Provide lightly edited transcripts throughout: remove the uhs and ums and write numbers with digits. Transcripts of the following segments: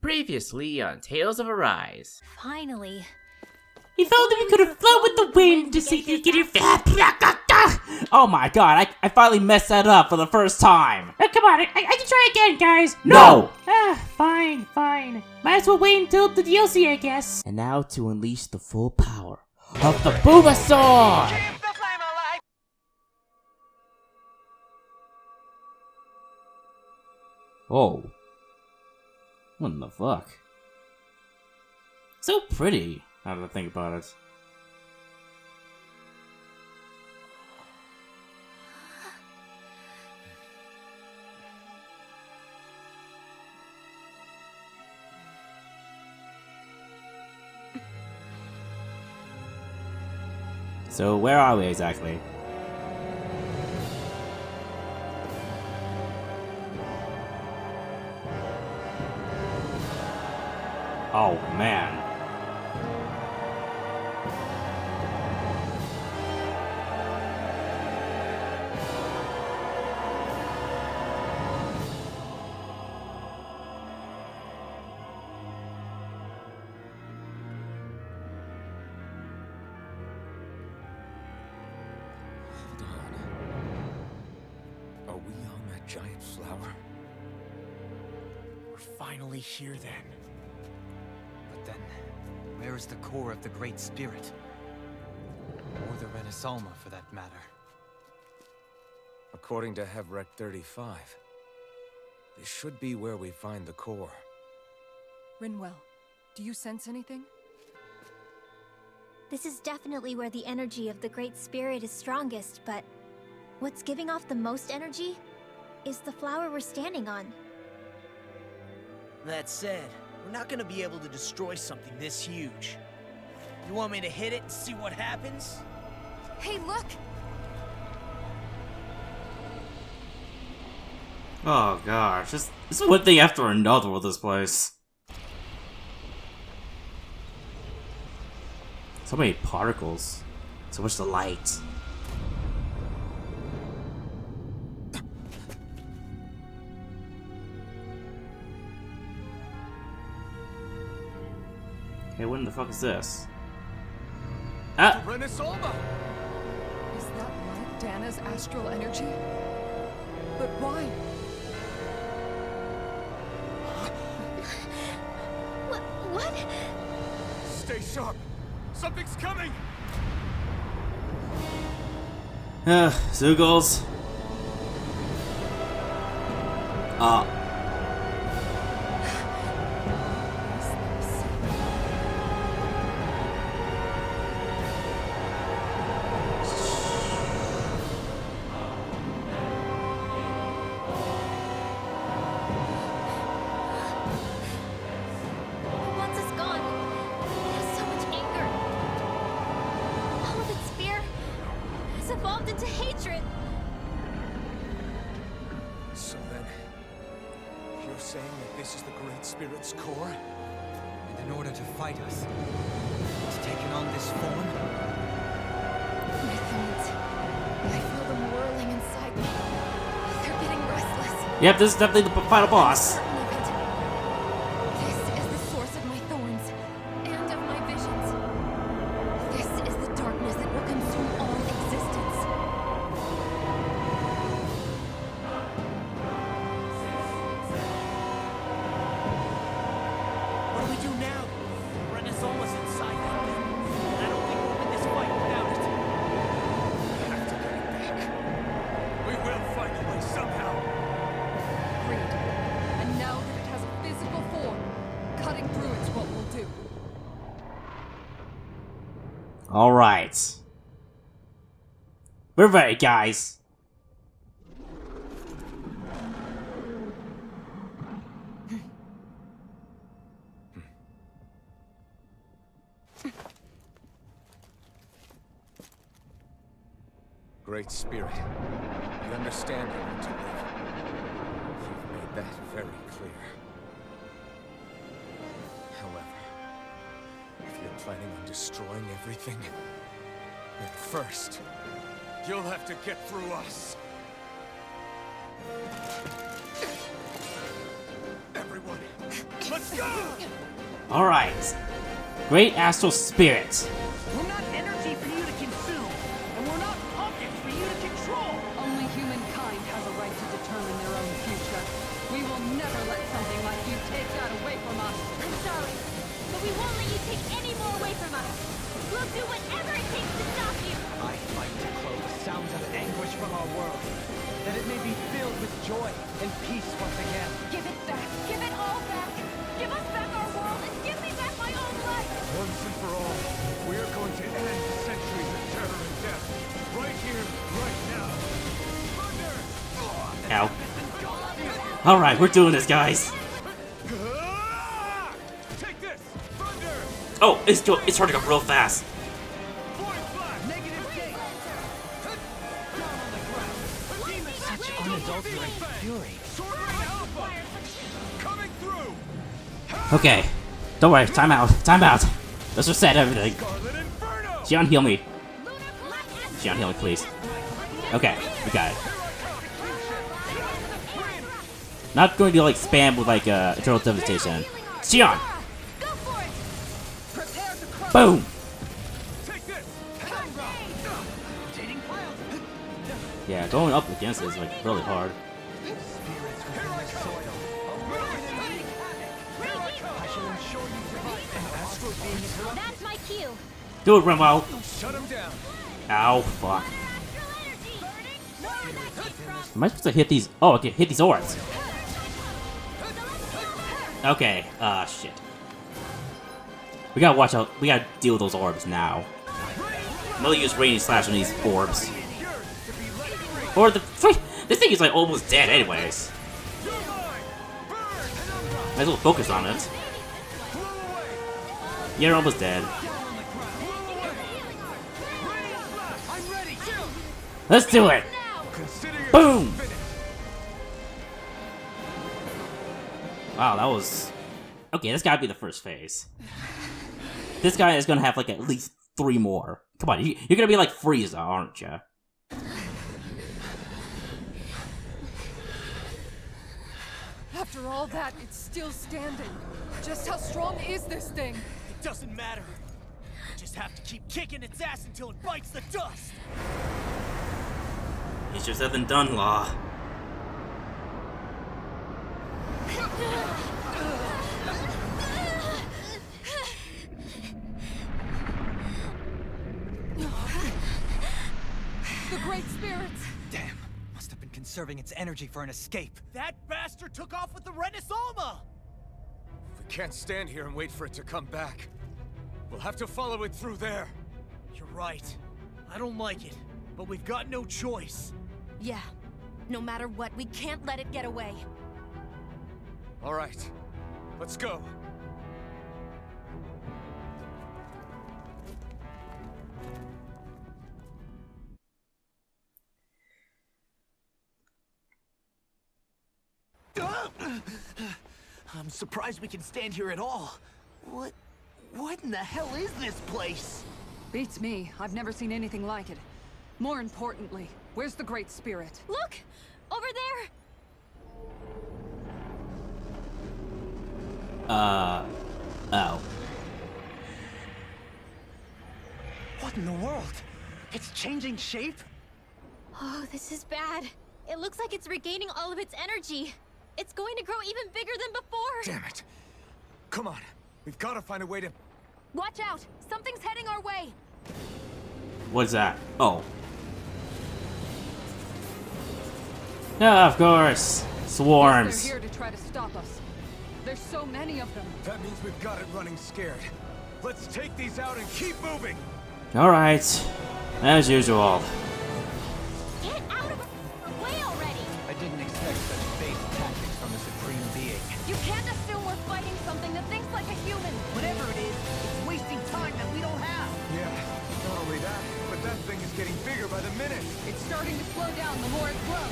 Previously on Tales of Arise. Finally. If only we could have flown with the wind to see if you get your Oh my god, I finally messed that up for the first time. Oh, come on, I can try again, guys. No! Fine. Might as well wait until the DLC, I guess. And now to unleash the full power of the Bulbasaur! Oh. What in the fuck? So pretty, now that I think about it. So where are we exactly? Oh man. Are we on that giant flower? We're finally here then. But then, where is the core of the Great Spirit? Or the Renasalma, for that matter? According to Hevrek 35, this should be where we find the core. Rinwell, do you sense anything? This is definitely where the energy of the Great Spirit is strongest, but what's giving off the most energy is the flower we're standing on. That said, we're not gonna be able to destroy something this huge. You want me to hit it and see what happens? Hey, look! Oh gosh, this is one thing after another with this place. So many particles. So much light. Hey, what in the fuck is this? Ah! The Renasalma! Is that like Dana's astral energy? But why? What? Stay sharp! Something's coming! Zoogles. Once it's gone, there's so much anger. All of its fear has evolved into hatred. So then, you're saying that this is the Great Spirit's core? And in order to fight us, it's taken on this form? My thoughts. I feel them whirling inside me. They're getting restless. Yep, this is definitely the final boss. Certain of it. This is the source of my thorns and of my visions. This is the darkness that will consume all existence. What do we do now? Renasalma's inside that thing. And I don't think we'll win this fight without it. We have to get it back. We will find a way somehow. Agreed. And now that it has a physical form, cutting through it's what we'll do. Alright. We're ready, guys. Great Spirit, we understand you want to live. You've made that very clear. However, if you're planning on destroying everything, then first, you'll have to get through us. one. Let's go! Alright. Great Astral Spirit. We're not energy for you to consume, and we're not objects for you to control. Only humankind has a right to determine their own future. We will never let something like you take that away from us. I'm sorry, but we won't let you take any more away from us. We'll do whatever it takes to stop you. I fight to close the sounds of anguish from our world, that it may be filled with joy and peace once again. Give it back. Give it all back. Give us back our world and give me back my own life. Once and for all, we are going to end centuries of terror and death. Right here, right now. Thunder! Ow. Alright, we're doing this, guys. Ah! Take this! Thunder! Oh, it's charging up real fast. Void blast! Negative gate. Down on the ground. Demon, such Double unadulterated feeling fury. Sword Ring Alpha! Coming through! Okay. Don't worry, time out. Time out. Let's reset everything. Scarlet Inferno! Shionne, heal me. Shionne, heal me, please. Okay, we got it. Not going to like spam with like Eternal Devastation. Shionne! Go for it. Prepare to crush. Boom! Take this! Rotating piles. Yeah, going up against it is like really hard. Spirits within the soil. Awaken and wreak havoc. I shall ensure you survive an astral being interrupted. That's my cue. Do it, Remo! Shut him down! Ow, fuck. Astral energy. No, that came from. Am I supposed to hit these? Oh, I can hit these orbs. Okay, shit. We gotta watch out. We gotta deal with those orbs now. I'm gonna use Rainy Slash on these orbs. Or this thing is like almost dead anyways. Might as well focus on it. You're almost dead. I'm ready. Let's do it! Consider yourself Boom! finished. Wow, that was... Okay, this gotta be the first phase. This guy is gonna have like at least 3 more. Come on, you're gonna be like Frieza, aren't you? After all that, it's still standing. Just how strong is this thing? It doesn't matter. We just have to keep kicking its ass until it bites the dust. Easier said than done, Law. The Great Spirits! Damn. Must have been conserving its energy for an escape. That bastard took off with the Renans Alma! We can't stand here and wait for it to come back. We'll have to follow it through there. You're right. I don't like it, but we've got no choice. Yeah. No matter what, we can't let it get away. All right, let's go. I'm surprised we can stand here at all. What in the hell is this place? Beats me. I've never seen anything like it. More importantly, where's the Great Spirit? Look! Over there! Oh. What in the world? It's changing shape? Oh, this is bad. It looks like it's regaining all of its energy. It's going to grow even bigger than before. Damn it. Come on, we've got to find a way to... Watch out! Something's heading our way! What's that? Oh. Yeah, of course. Swarms. They're here to try to stop us. There's so many of them. That means we've got it running scared. Let's take these out and keep moving. Alright. As usual. Get out of our way already! I didn't expect such base tactics from the Supreme Being. You can't assume we're fighting something that thinks like a human! Whatever it is, it's wasting time that we don't have. Yeah, not only that, but that thing is getting bigger by the minute. It's starting to slow down the more it grows.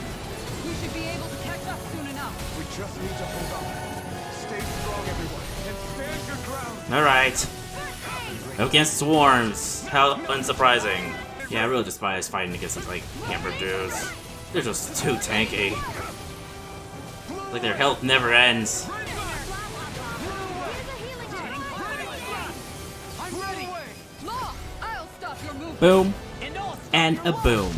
We should be able to catch up soon enough. We just need to hold on. Stay strong, everyone, and stand your ground. Alright. Against swarms. How unsurprising. Yeah, I really despise fighting against these, like, hammer dudes. They're just too tanky. Like, their health never ends. boom, and a boom.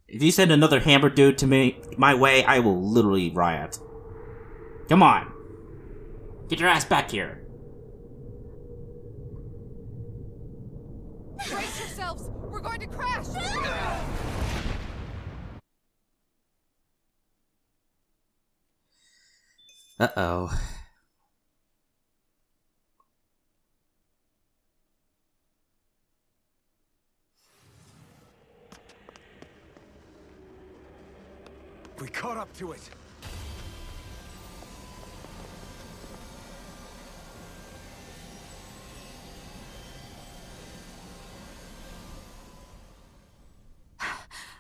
If you send another hammer dude to me, my way, I will literally riot. Come on. Get your ass back here. Brace yourselves! We're going to crash! Uh-oh. We caught up to it.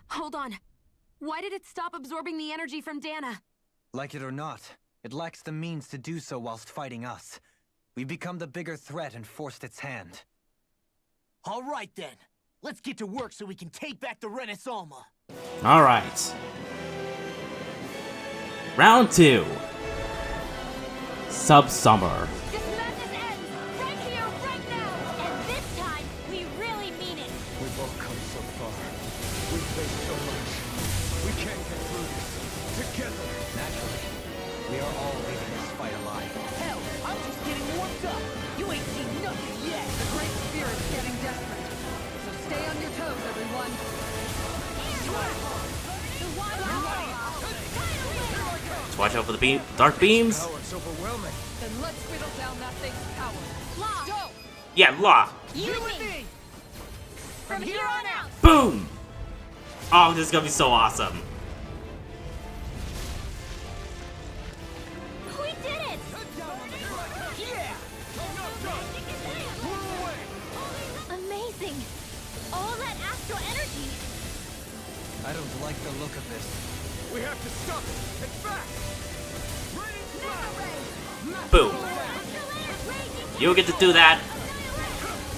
Hold on. Why did it stop absorbing the energy from Dahna? Like it or not, it lacks the means to do so whilst fighting us. We've become the bigger threat and forced its hand. All right then. Let's get to work so we can take back the Renans. Alright. Round 2. Sub-Summer. This madness ends right here, right now! And this time, we really mean it! We've all come so far. We've faced so much. We can't get through this. Together. Naturally, we are all leaving this fight alive. Hell, I'm just getting warmed up. You ain't seen nothing yet. The Great Spirit's getting desperate. So stay on your toes, everyone. Just watch out for the dark beams. Oh, it's overwhelming. Then let's whittle down that thing's power. Law, Go! Yeah, Law. you and me! From here on out! Boom! Oh, this is gonna be so awesome. We did it! Yeah! Amazing! All that astral energy! I don't like the look of this. We have to stop it. It's back. Boom. You don't get to do that.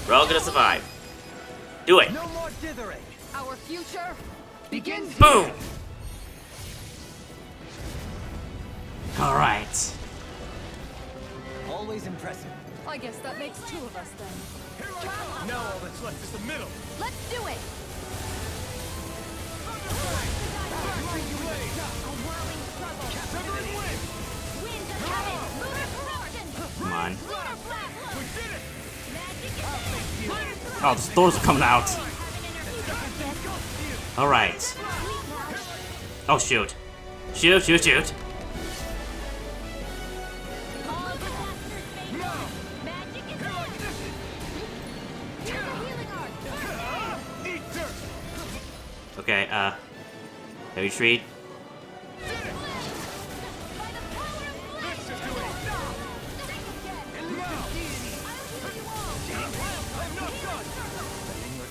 We're all gonna survive. Do it. No more dithering. Our future begins Boom! Alright. Always impressive. I guess that makes 2 of us then. Now all that's left is the middle. Let's do it! Come on. Oh, the stores are coming out. Alright. Oh, shoot. Shoot, shoot, shoot. Okay, retreat.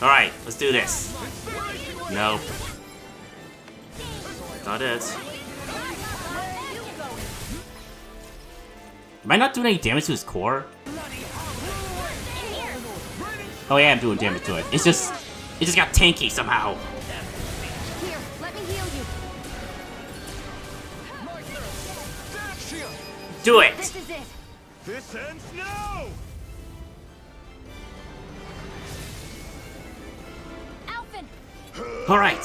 Alright, let's do this. Nope. Not it. Am I not doing any damage to his core? Oh yeah, I'm doing damage to it. It just got tanky somehow. Here, let me heal you. Do it! This is it. This ends now! Alphen! Alright.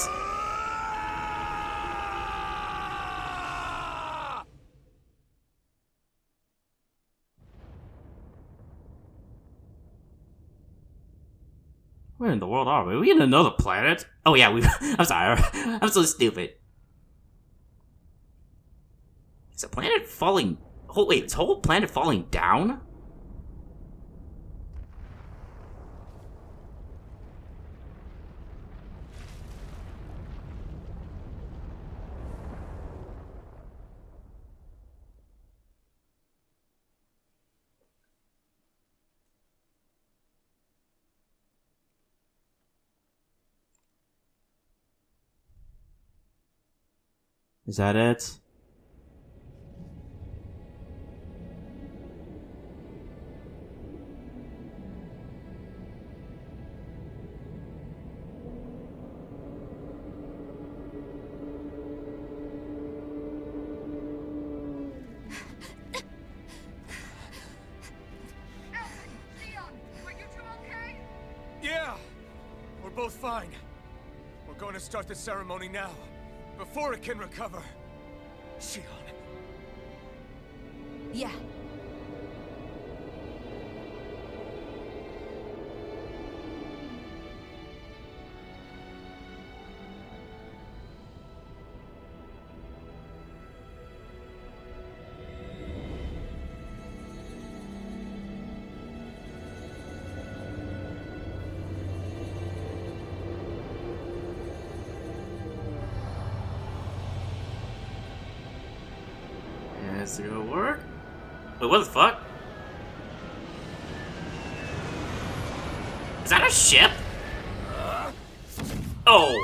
Where in the world are we? Are we in another planet? Oh yeah, I'm sorry. I'm so stupid. Is the planet falling... Oh wait, is the whole planet falling down? Is that it? Shionne, are you two okay? fine. We're going to start the ceremony now, before it can recover. Shionne. Yeah. Is it gonna work? Wait, what the fuck? Is that a ship? Oh!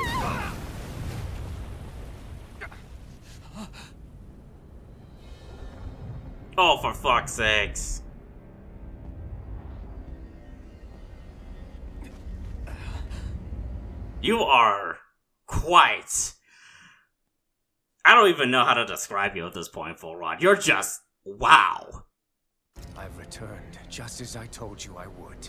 Oh, for fuck's sakes. You are quite... I don't even know how to describe you at this point, Full Rod. You're just... wow. I've returned, just as I told you I would.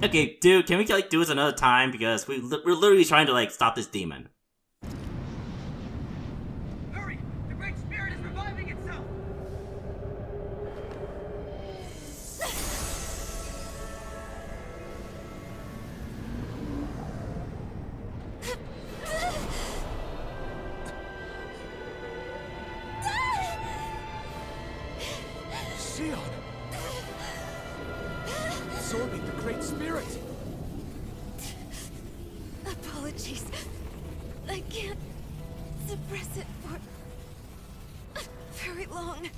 Okay, dude, can we like do this another time? Because we're literally trying to like stop this demon. Hurry! The Great Spirit is reviving itself! Shionne! Absorbing the Great Spirit! Apologies. I can't suppress it for very long.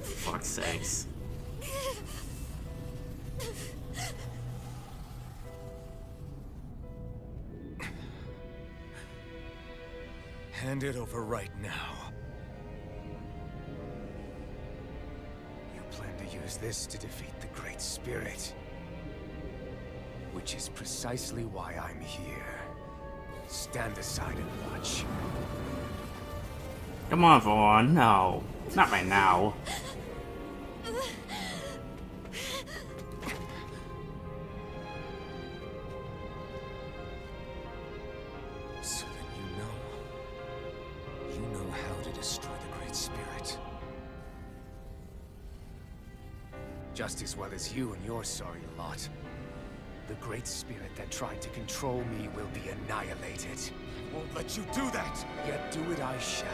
Fuck's sakes. Hand it over right now. You plan to use this to defeat the Great Spirit. Which is precisely why I'm here. Stand aside and watch. Come on, Vaughn. No. Not right now. So then you know how to destroy the Great Spirit. Just as well as you and your sorry lot. The Great Spirit that tried to control me will be annihilated. I won't let you do that! Yet do it I shall.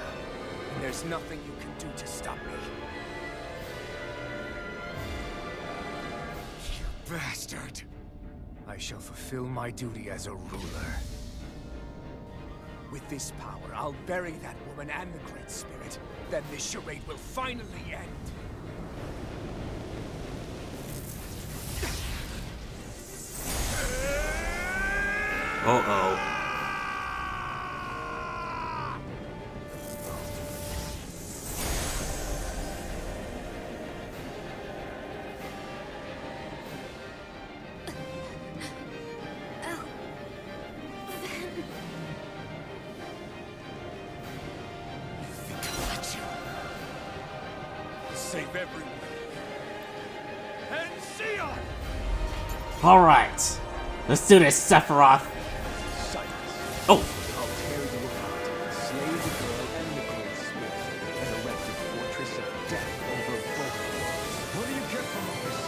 And there's nothing you can do to stop me. You bastard! I shall fulfill my duty as a ruler. With this power, I'll bury that woman and the Great Spirit. Then this charade will finally end. Uh-oh. Save everyone. And Shionne! Alright. Let's do this, Sephiroth. Silence. Oh. I'll tear you apart, slay the girl and the Great Spirit, and erect a fortress of death over both worlds. What do you get from all this?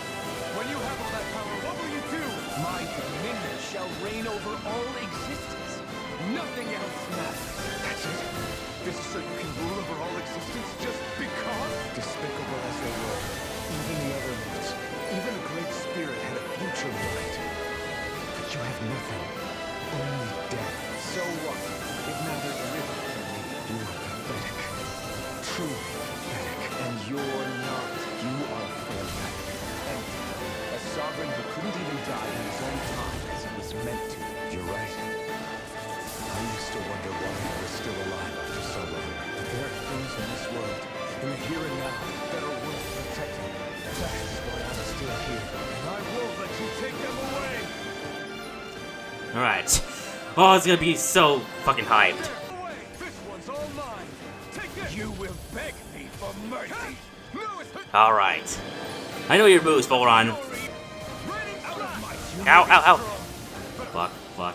When you have all that power, what will you do? My dominion shall reign over all existence. Nothing else matters. That's it? This is so you can rule over all existence just because? Despicable as they were, even the other ones, even the Great Spirit had a future right. But you have nothing, only death. So what? It matters little to me. You are pathetic, truly pathetic, and you're not. You are failure. Empty. A sovereign who couldn't even die in his own time as he was meant to. You're right. I used to wonder why I was still alive after so long. But there are things in this world, in the here and now, that are worth protecting. That's why I'm still here. And I won't let you take them away! Alright. Oh, it's gonna be so fucking hyped. Away! This one's all mine! Take this! You will beg me for mercy. No, it's... Alright. I know your moves, Volron. Ow, ow, ow. Fuck, fuck.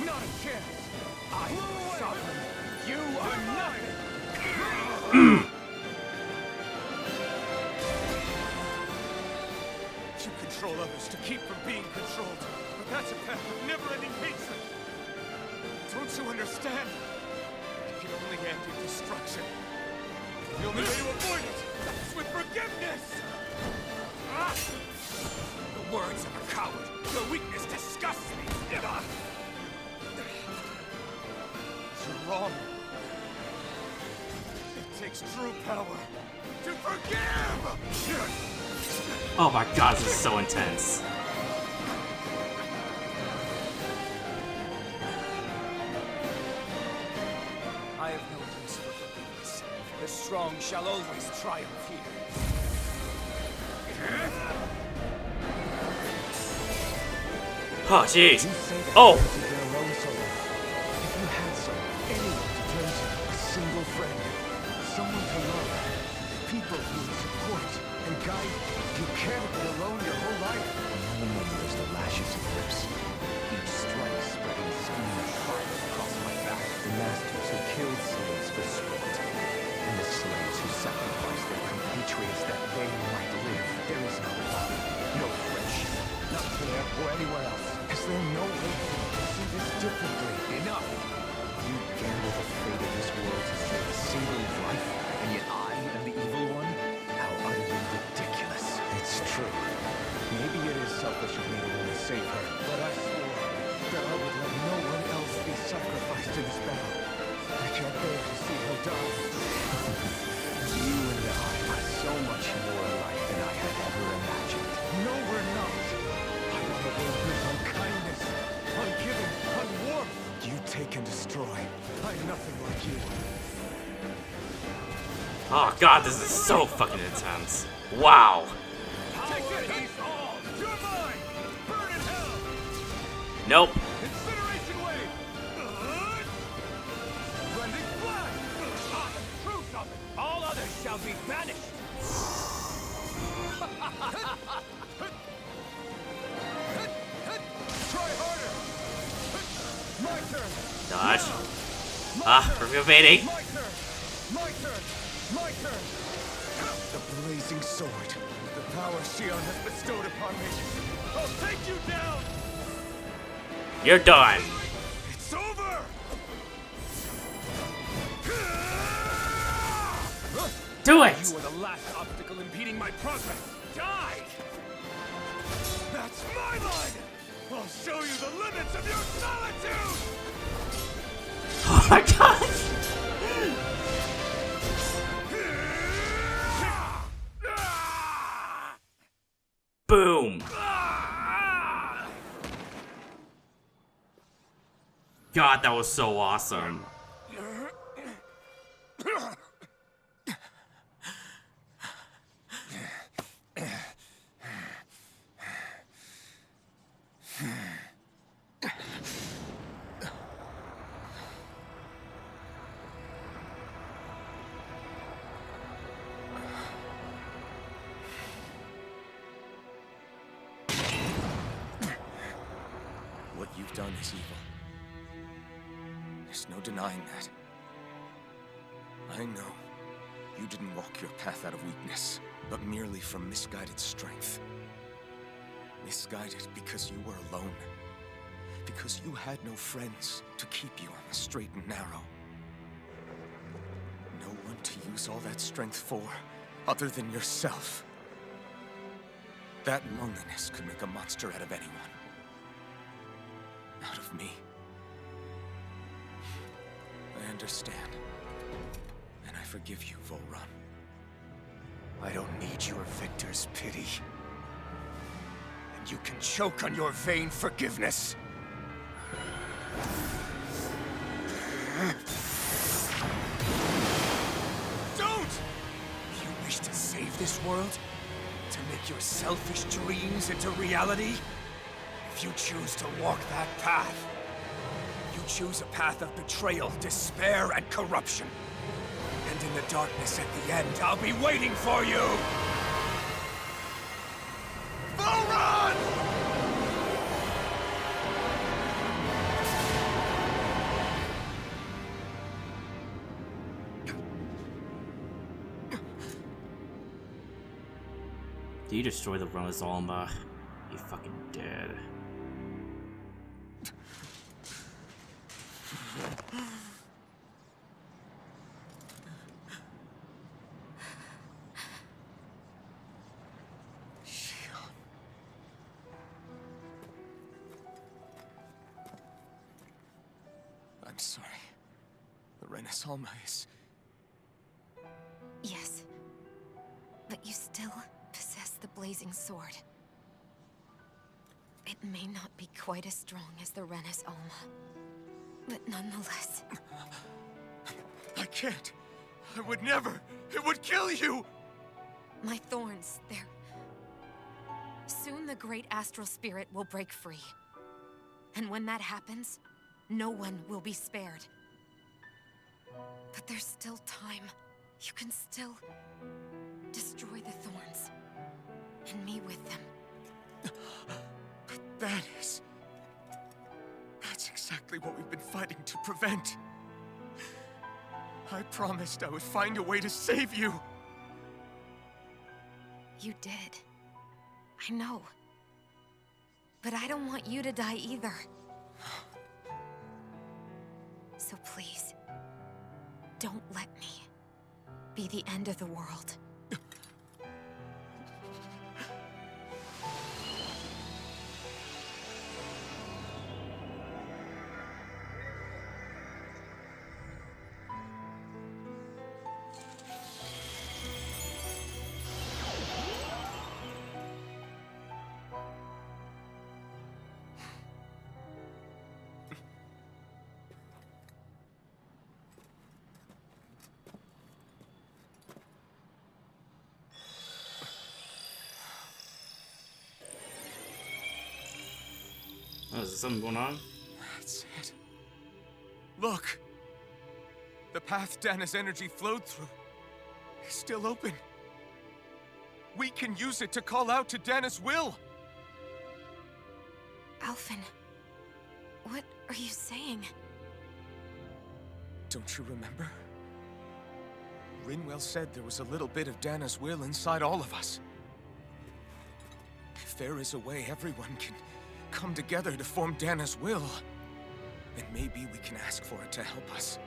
Not a chance. I am sovereign. You are nothing. You control others to keep from being controlled, but that's a path of never-ending hatred. Don't you understand? It can only end in destruction. The only way to avoid it is with forgiveness! The words of a coward. Your weakness disgusts me. You're wrong. It takes true power to forgive! Oh my god, this is so intense. I have no use for forgiveness. The strong shall always triumph here. Oh, jeez. You say that Oh! because you've been alone so long. If you had anyone to turn to, a single friend, someone to love, people who would support and guide you, can't be alone your whole life. And then there's the lashes of lips. Each strike spreading steaming fire across my back. The masters who killed slaves for sport, and the slaves who sacrificed their compatriots that they might live. There is no love, no friendship, not there or anywhere else. Is there no way for you to see this differently? Enough! You gamble the fate of this world to save a single life, and yet I am the evil one? How utterly ridiculous. It's true. Maybe it is selfish of me to want to save her, but I swore that I would let no one else be sacrificed in this battle. I can't bear to see her die. You and I are so much more alike than I had ever imagined. No, we're not. I want a world built on kindness, on giving, on warmth. You take and destroy. I'm nothing like you. Oh god, this is so fucking intense. Wow. Take it! He's all! You're mine! Burn in hell! Nope. Incineration wave! Blending flash! Truth of it! All others shall be banished! Try harder! My turn! Dodge. Ah, we're evading. My turn! My turn! My turn! The blazing sword. The power Shionne has bestowed upon me. I'll take you down! You're done. It's over! Do it. You are the last obstacle impeding my progress. Die! That's my line! I'll show you the limits of your solitude! Oh my god. Boom. God, that was so awesome. What you've done is evil. There's no denying that. I know you didn't walk your path out of weakness, but merely from misguided strength. Misguided because you were alone. Because you had no friends to keep you on the straight and narrow. No one to use all that strength for, other than yourself. That loneliness could make a monster out of anyone. Out of me. I understand. And I forgive you, Volron. I don't need your victor's pity. And you can choke on your vain forgiveness. Don't! You wish to save this world? To make your selfish dreams into reality? If you choose to walk that path, you choose a path of betrayal, despair, and corruption. And in the darkness at the end, I'll be waiting for you! Full run! Do you destroy the Renans Alma? You fucking dead. I'm sorry. The Renans Alma is... Yes. But you still possess the blazing sword. It may not be quite as strong as the Renans Alma, but nonetheless... I can't. I would never. It would kill you! My thorns, they're... Soon the great astral spirit will break free. And when that happens, no one will be spared. But there's still time. You can still destroy the thorns. And me with them. That's exactly what we've been fighting to prevent. I promised I would find a way to save you. You did. I know. But I don't want you to die either. So please, don't let me be the end of the world. Oh, is there something going on? That's it. Look! The path Dahna's energy flowed through is still open. We can use it to call out to Dahna's will! Alphen, what are you saying? Don't you remember? Rinwell said there was a little bit of Dahna's will inside all of us. If there is a way everyone can come together to form Dahna's will, then maybe we can ask for it to help us,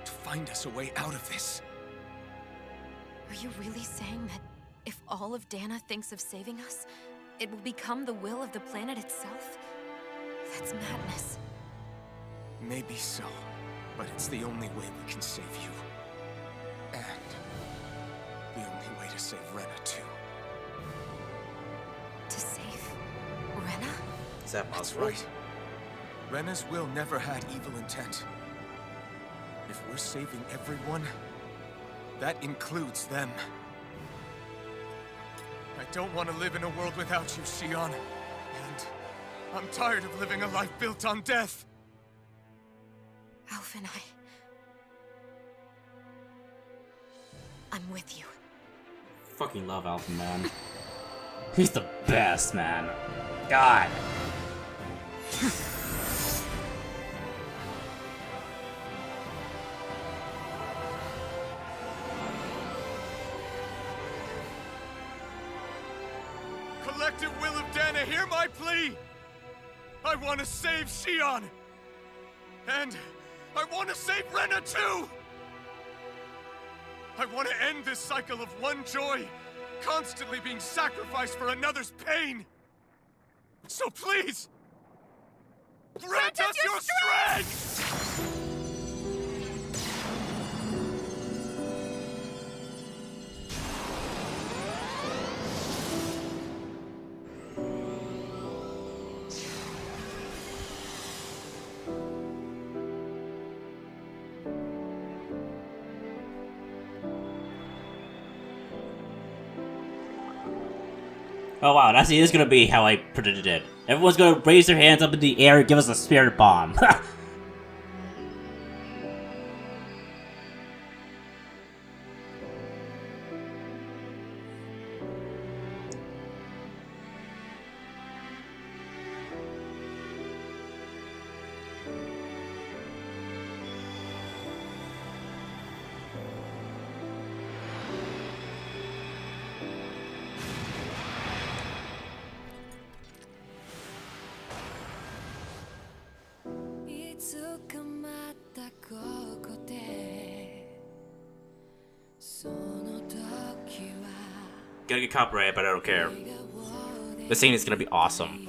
to find us a way out of this. Are you really saying that if all of Dahna thinks of saving us, it will become the will of the planet itself? That's madness. Maybe so, but it's the only way we can save you. And the only way to save Rena, too. To save Rena? Is that That's possible? right. Rena's will never had evil intent. If we're saving everyone, that includes them. I don't want to live in a world without you, Shionne. And I'm tired of living a life built on death. Alphen, I'm with you. Fucking love Alpha, man. He's the best, man. God. Collective will of Dahna, hear my plea! I want to save Shionne! And I want to save Rena too! I want to end this cycle of one joy, constantly being sacrificed for another's pain! So please, grant us your strength! Oh wow, that's it is gonna be how I predicted it. Everyone's gonna raise their hands up in the air and give us a spirit bomb. Gonna get copyrighted, but I don't care. The scene is gonna be awesome.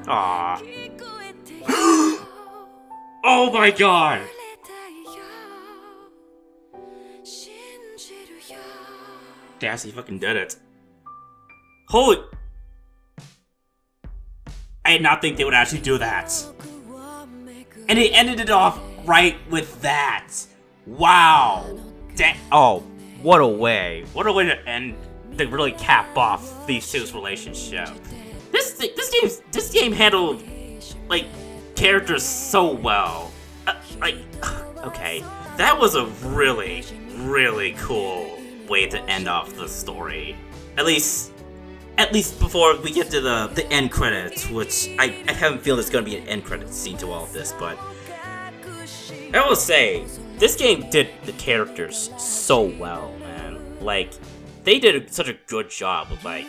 Aww. Oh my god! They actually fucking did it. Holy... I did not think they would actually do that. And they ended it off right with that. Wow. Oh, what a way. What a way to end, to really cap off these two's relationship. This game handled, like, characters so well. Okay, that was a really, really cool way to end off the story. At least before we get to the end credits, which I have a feeling there's gonna be an end credits scene to all of this, but I will say, this game did the characters so well, man. Like, they did such a good job of, like,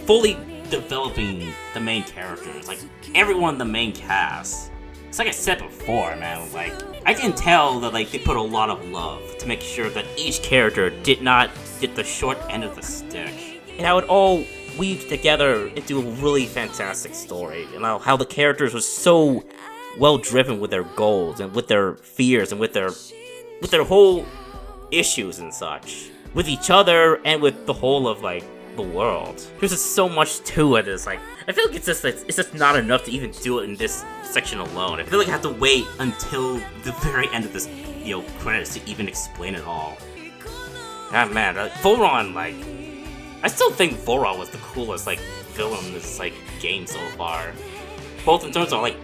fully developing the main characters, like, everyone in the main cast. It's like I said before, man, like, I can tell that, like, they put a lot of love to make sure that each character did not get the short end of the stick. And how it all weaved together into a really fantastic story, and how the characters were so well driven with their goals, and with their fears, and with their whole issues and such. With each other, and with the whole of, like, the world. There's just so much to it. It's like, I feel like it's just not enough to even do it in this section alone. I feel like I have to wait until the very end of this, credits to even explain it all. Ah, man, Voron, like, I still think Voron was the coolest, like, villain in this, like, game so far. Both in terms of, like,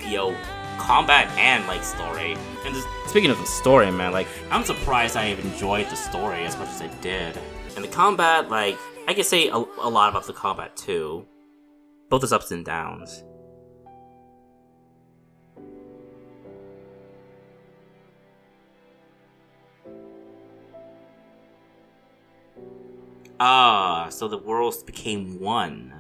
combat and, like, story. And just, speaking of the story, man, like, I'm surprised I enjoyed the story as much as I did. And the combat, like, I can say a lot about the combat too. Both its ups and downs. Ah, so the worlds became one.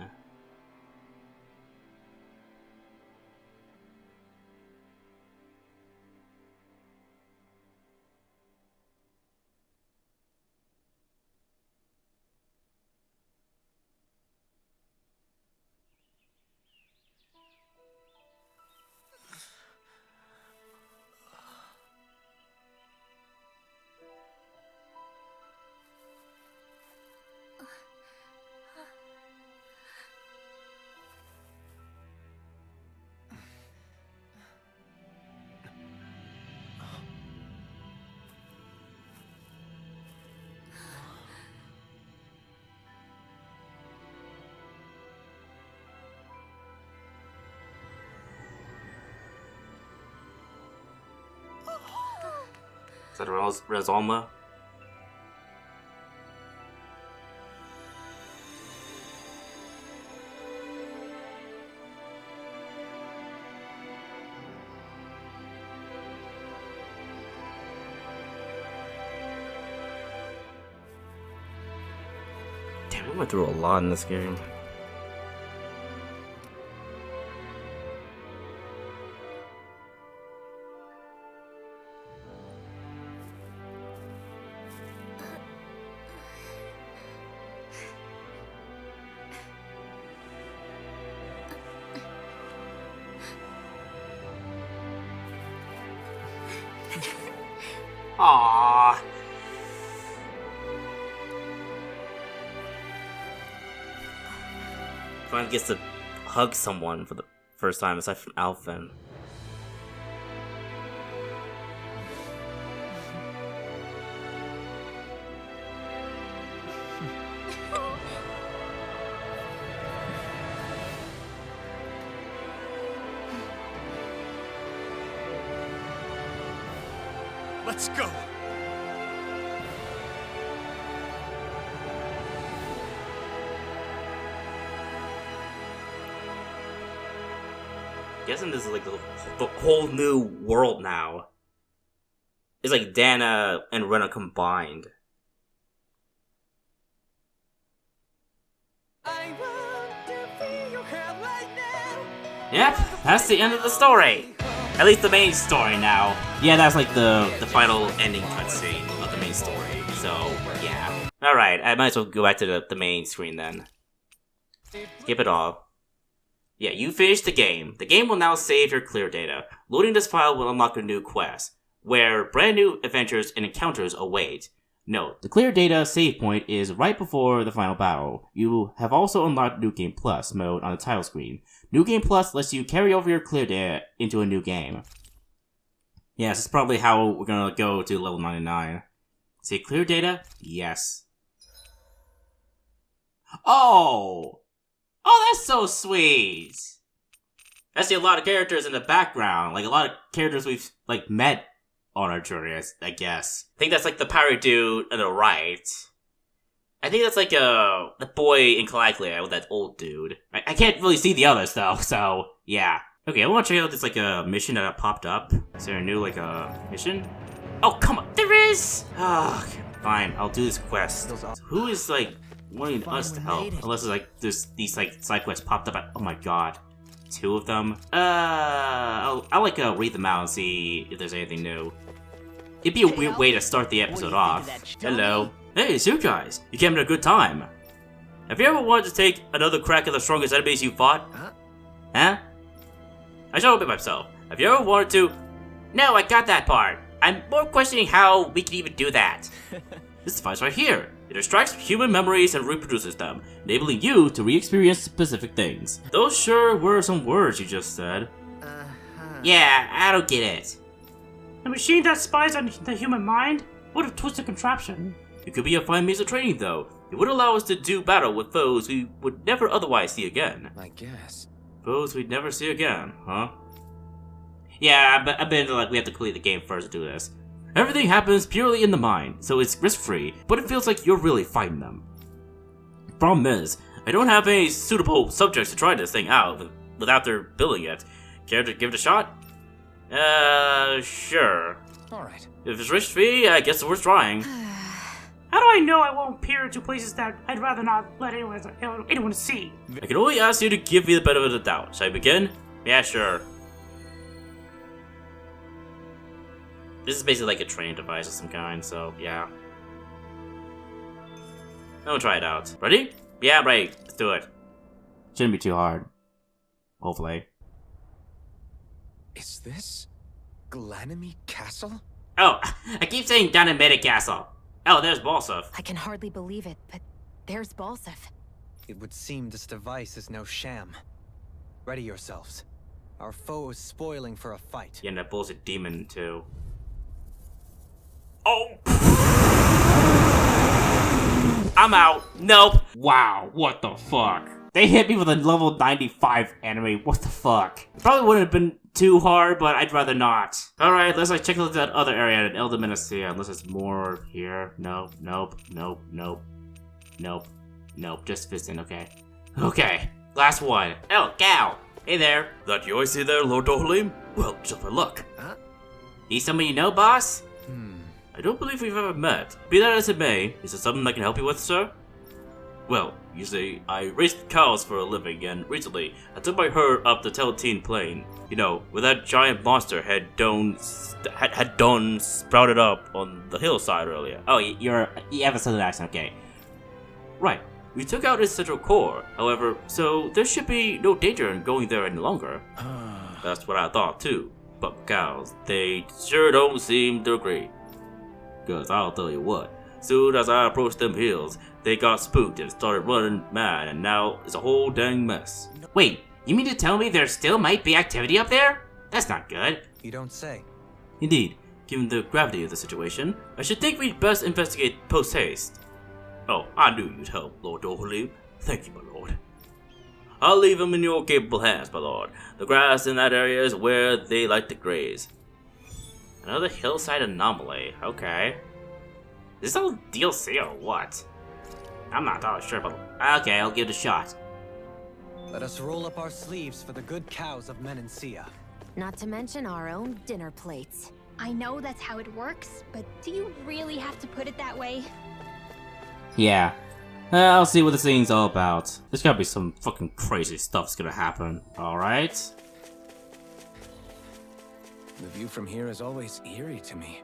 Is that Rezalma? Damn, we went through a lot in this game. Aww. Finally gets to hug someone for the first time aside from Alphen. Let's go! Guessing this is like the whole new world now. It's like Dahna and Rena combined. Yep, that's the end of the story. At least the main story now. Yeah, that's like the final ending cutscene of the main story. So, yeah. Alright, I might as well go back to the main screen then. Skip it all. Yeah, you finished the game. The game will now save your clear data. Loading this file will unlock a new quest, where brand new adventures and encounters await. Note, the clear data save point is right before the final battle. You have also unlocked New Game Plus mode on the title screen. New Game Plus lets you carry over your clear data into a new game. Yes, it's probably how we're gonna go to level 99. See clear data? Yes. Oh! Oh, that's so sweet! I see a lot of characters in the background, like a lot of characters we've, like, met on our journey, I guess. I think that's like the pirate dude on the right. I think that's like the boy in Calaglia with that old dude. I can't really see the others though, so yeah. Okay, I want to check out this like a mission that popped up. Is there a new like a mission? Oh come on, there is! Ah, okay, fine, I'll do this quest. Who is like wanting us to help? Unless it's like there's these like side quests popped up. Oh my god. 2 of them. I'll like read them out and see if there's anything new. It'd be a weird way to start the episode off. Hello. Hey, it's you guys. You came at a good time. Have you ever wanted to take another crack at the strongest enemies you fought? Huh? I shall repeat myself. Have you ever wanted to? No, I got that part. I'm more questioning how we can even do that. This device right here. It extracts human memories and reproduces them, enabling you to re-experience specific things. Those sure were some words you just said. Yeah, I don't get it. A machine that spies on the human mind? What a twisted contraption. It could be a fine means of training, though. It would allow us to do battle with foes we would never otherwise see again. I guess. Foes we'd never see again, huh? Yeah, but I bet like we have to complete the game first to do this. Everything happens purely in the mind, so it's risk-free, but it feels like you're really fighting them. Problem is, I don't have any suitable subjects to try this thing out without their building it. Care to give it a shot? Sure. Alright. If it's risk-free, I guess it's worth trying. How do I know I won't peer into places that I'd rather not let anyone see? I can only ask you to give me the benefit of the doubt. Shall I begin? Yeah, sure. This is basically like a training device of some kind, so yeah. I'm gonna try it out. Ready? Yeah, I'm ready. Let's do it. Shouldn't be too hard. Hopefully. Is this Glanamy Castle? Oh, I keep saying Dahnan Castle. Oh, there's Balsuf. I can hardly believe it, but there's Balsuf. It would seem this device is no sham. Ready yourselves. Our foe is spoiling for a fight. Yeah, and that bullshit demon too. Oh! I'm out. Nope. Wow, what the fuck? They hit me with a level 95 enemy. What the fuck? It probably wouldn't have been too hard, but I'd rather not. Alright, let's like check out that other area in Elder Menacea, unless there's more here. Nope, nope, nope, nope. Nope. Nope, just Fistin, okay. Okay, last one. Oh, Gal! Hey there. That you I see there, Lord Dohalim? Well, just my luck. Huh? He's someone you know, boss? I don't believe we've ever met. Be that as it may, is there something I can help you with, sir? Well, you see, I raised cows for a living, and recently, I took my herd up the Teletine Plain. You know, where that giant monster had done sprouted up on the hillside earlier. Oh, you have a southern accent, okay. Right, we took out its central core, however, so there should be no danger in going there any longer. That's what I thought, too. But cows, they sure don't seem to agree. Cause I'll tell you what, soon as I approached them hills, they got spooked and started running mad, and now it's a whole dang mess. Wait, you mean to tell me there still might be activity up there? That's not good. You don't say. Indeed, given the gravity of the situation, I should think we'd best investigate post-haste. Oh, I knew you'd help, Lord Doherty. Thank you, my lord. I'll leave them in your capable hands, my lord. The grass in that area is where they like to graze. Another hillside anomaly, okay. Is this all DLC or what? I'm not entirely sure, but okay, I'll give it a shot. Let us roll up our sleeves for the good cows of Menancia. Not to mention our own dinner plates. I know that's how it works, but do you really have to put it that way? Yeah. I'll see what this thing's all about. There's gotta be some fucking crazy stuff's gonna happen, alright? The view from here is always eerie to me.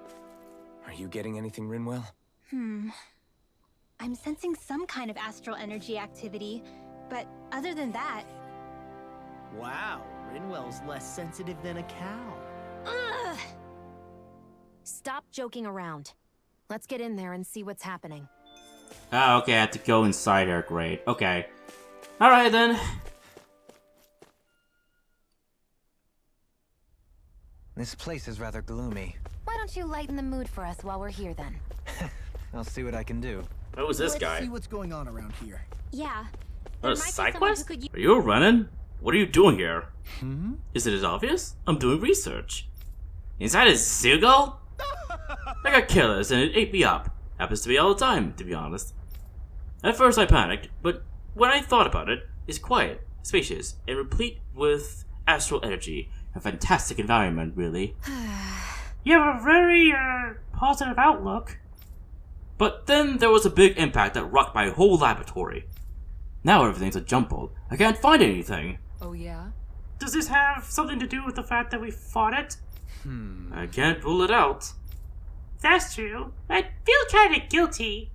Are you getting anything, Rinwell? I'm sensing some kind of astral energy activity, but other than that... Wow, Rinwell's less sensitive than a cow. Ugh! Stop joking around. Let's get in there and see what's happening. Ah, okay, I have to go inside here, great. Okay. Alright then. This place is rather gloomy. Why don't you lighten the mood for us while we're here then? I'll see what I can do. Who's this Let's guy? see what's going on around here. Yeah. What, a There might be side someone who quest? could Are you a Renan? What are you doing here? Is it as obvious? I'm doing research. Inside is seagull? I got careless and it ate me up. Happens to me all the time, to be honest. At first I panicked, but when I thought about it, it's quiet, spacious, and replete with astral energy. A fantastic environment, really. You have a very, positive outlook. But then there was a big impact that rocked my whole laboratory. Now everything's a jumble. I can't find anything. Oh yeah? Does this have something to do with the fact that we fought it? I can't rule it out. That's true. I feel kinda guilty.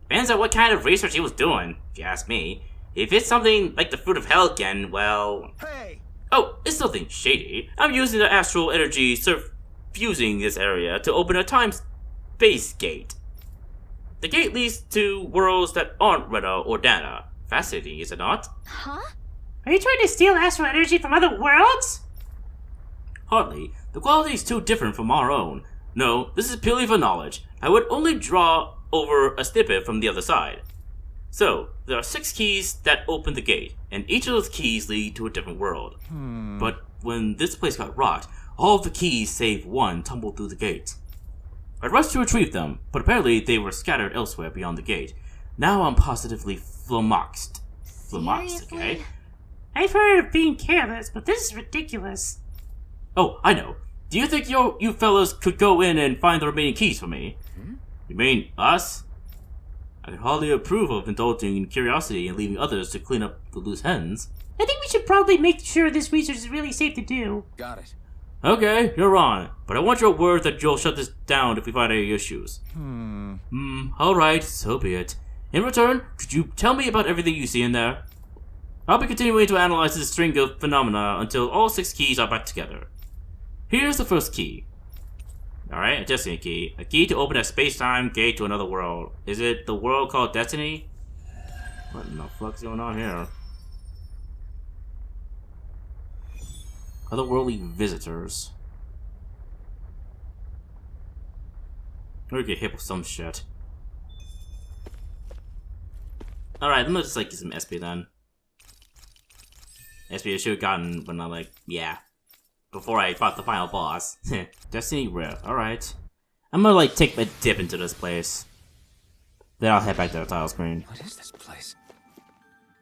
Depends on what kind of research he was doing, if you ask me. If it's something like the Fruit of Hell again, well... Hey! Oh, it's nothing shady. I'm using the astral energy fusing this area to open a time-space gate. The gate leads to worlds that aren't Rena or Dahna. Fascinating, is it not? Huh? Are you trying to steal astral energy from other worlds? Hardly. The quality is too different from our own. No, this is purely for knowledge. I would only draw over a snippet from the other side. So, there are 6 keys that open the gate, and each of those keys lead to a different world. But when this place got rocked, all of the keys save one tumbled through the gate. I rushed to retrieve them, but apparently they were scattered elsewhere beyond the gate. Now I'm positively flummoxed. Flummoxed, okay? Seriously? I've heard of being careless, but this is ridiculous. Oh, I know. Do you think you fellas could go in and find the remaining keys for me? You mean us? I can hardly approve of indulging in curiosity and leaving others to clean up the loose ends. I think we should probably make sure this research is really safe to do. Got it. Okay, you're on. But I want your word that you'll shut this down if we find any issues. Alright, so be it. In return, could you tell me about everything you see in there? I'll be continuing to analyze this string of phenomena until all 6 keys are back together. Here's the first key. Alright, a destiny key. A key to open a space-time gate to another world. Is it the world called Destiny? What in the fuck's going on here? Otherworldly visitors. Or get hit with some shit. Alright, let me just get some SP then. SP I should have gotten when I yeah. Before I fought the final boss. Destiny rare, alright. I'm gonna take a dip into this place. Then I'll head back to the title screen. What is this place?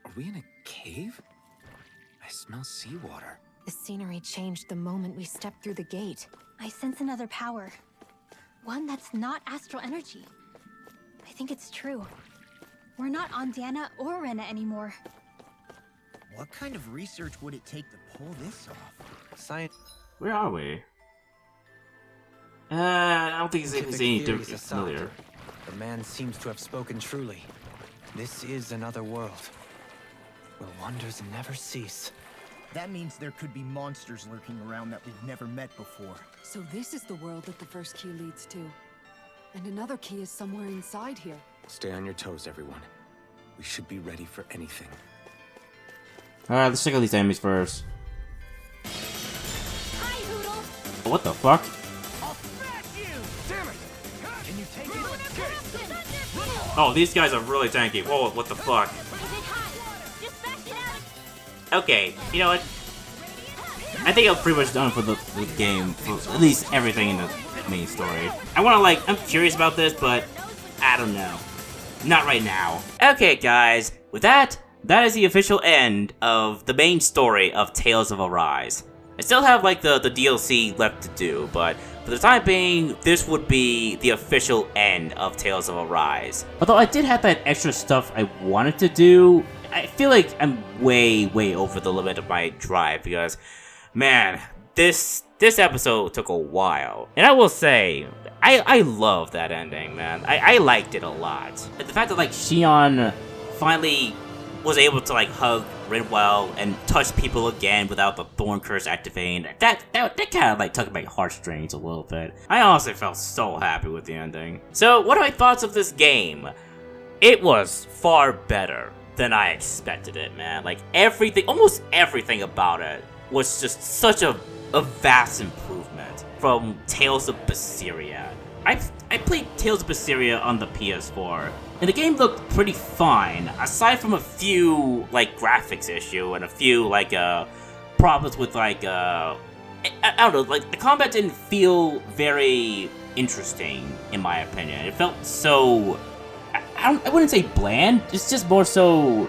Are we in a cave? I smell seawater. The scenery changed the moment we stepped through the gate. I sense another power. One that's not astral energy. I think it's true. We're not on Dahna or Rena anymore. What kind of research would it take to pull this off? Science. Where are we? I don't think it's any theories different aside, familiar. The man seems to have spoken truly. This is another world, where wonders never cease. That means there could be monsters lurking around that we've never met before. So this is the world that the first key leads to. And another key is somewhere inside here. Stay on your toes, everyone. We should be ready for anything. Alright, let's check out these enemies first. Hi, Hoodle. What the fuck? I'll smash you! Damn it! Can you take it? Oh, these guys are really tanky. Whoa, what the fuck? Okay, you know what? I think I'm pretty much done for the game, for at least everything in the main story. I'm curious about this, but I don't know. Not right now. Okay, guys, with that is the official end of the main story of Tales of Arise. I still have, like, the DLC left to do, but for the time being, this would be the official end of Tales of Arise. Although I did have that extra stuff I wanted to do, I feel like I'm way over the limit of my drive, because, man, this episode took a while. And I will say, I love that ending, man. I liked it a lot. The fact that, like, Shionne finally was able to, like, hug Rinwell and touch people again without the Thorn Curse activating, that kind of, like, tugged my heartstrings a little bit. I honestly felt so happy with the ending. So, what are my thoughts of this game? It was far better than I expected it, man. Like, almost everything about it was just such a vast improvement from Tales of Berseria. I played Tales of Berseria on the PS4, and the game looked pretty fine, aside from a few, like, graphics issue and a few, like, problems with, like, I don't know, like, the combat didn't feel very interesting, in my opinion. It felt so, I wouldn't say bland, it's just more so,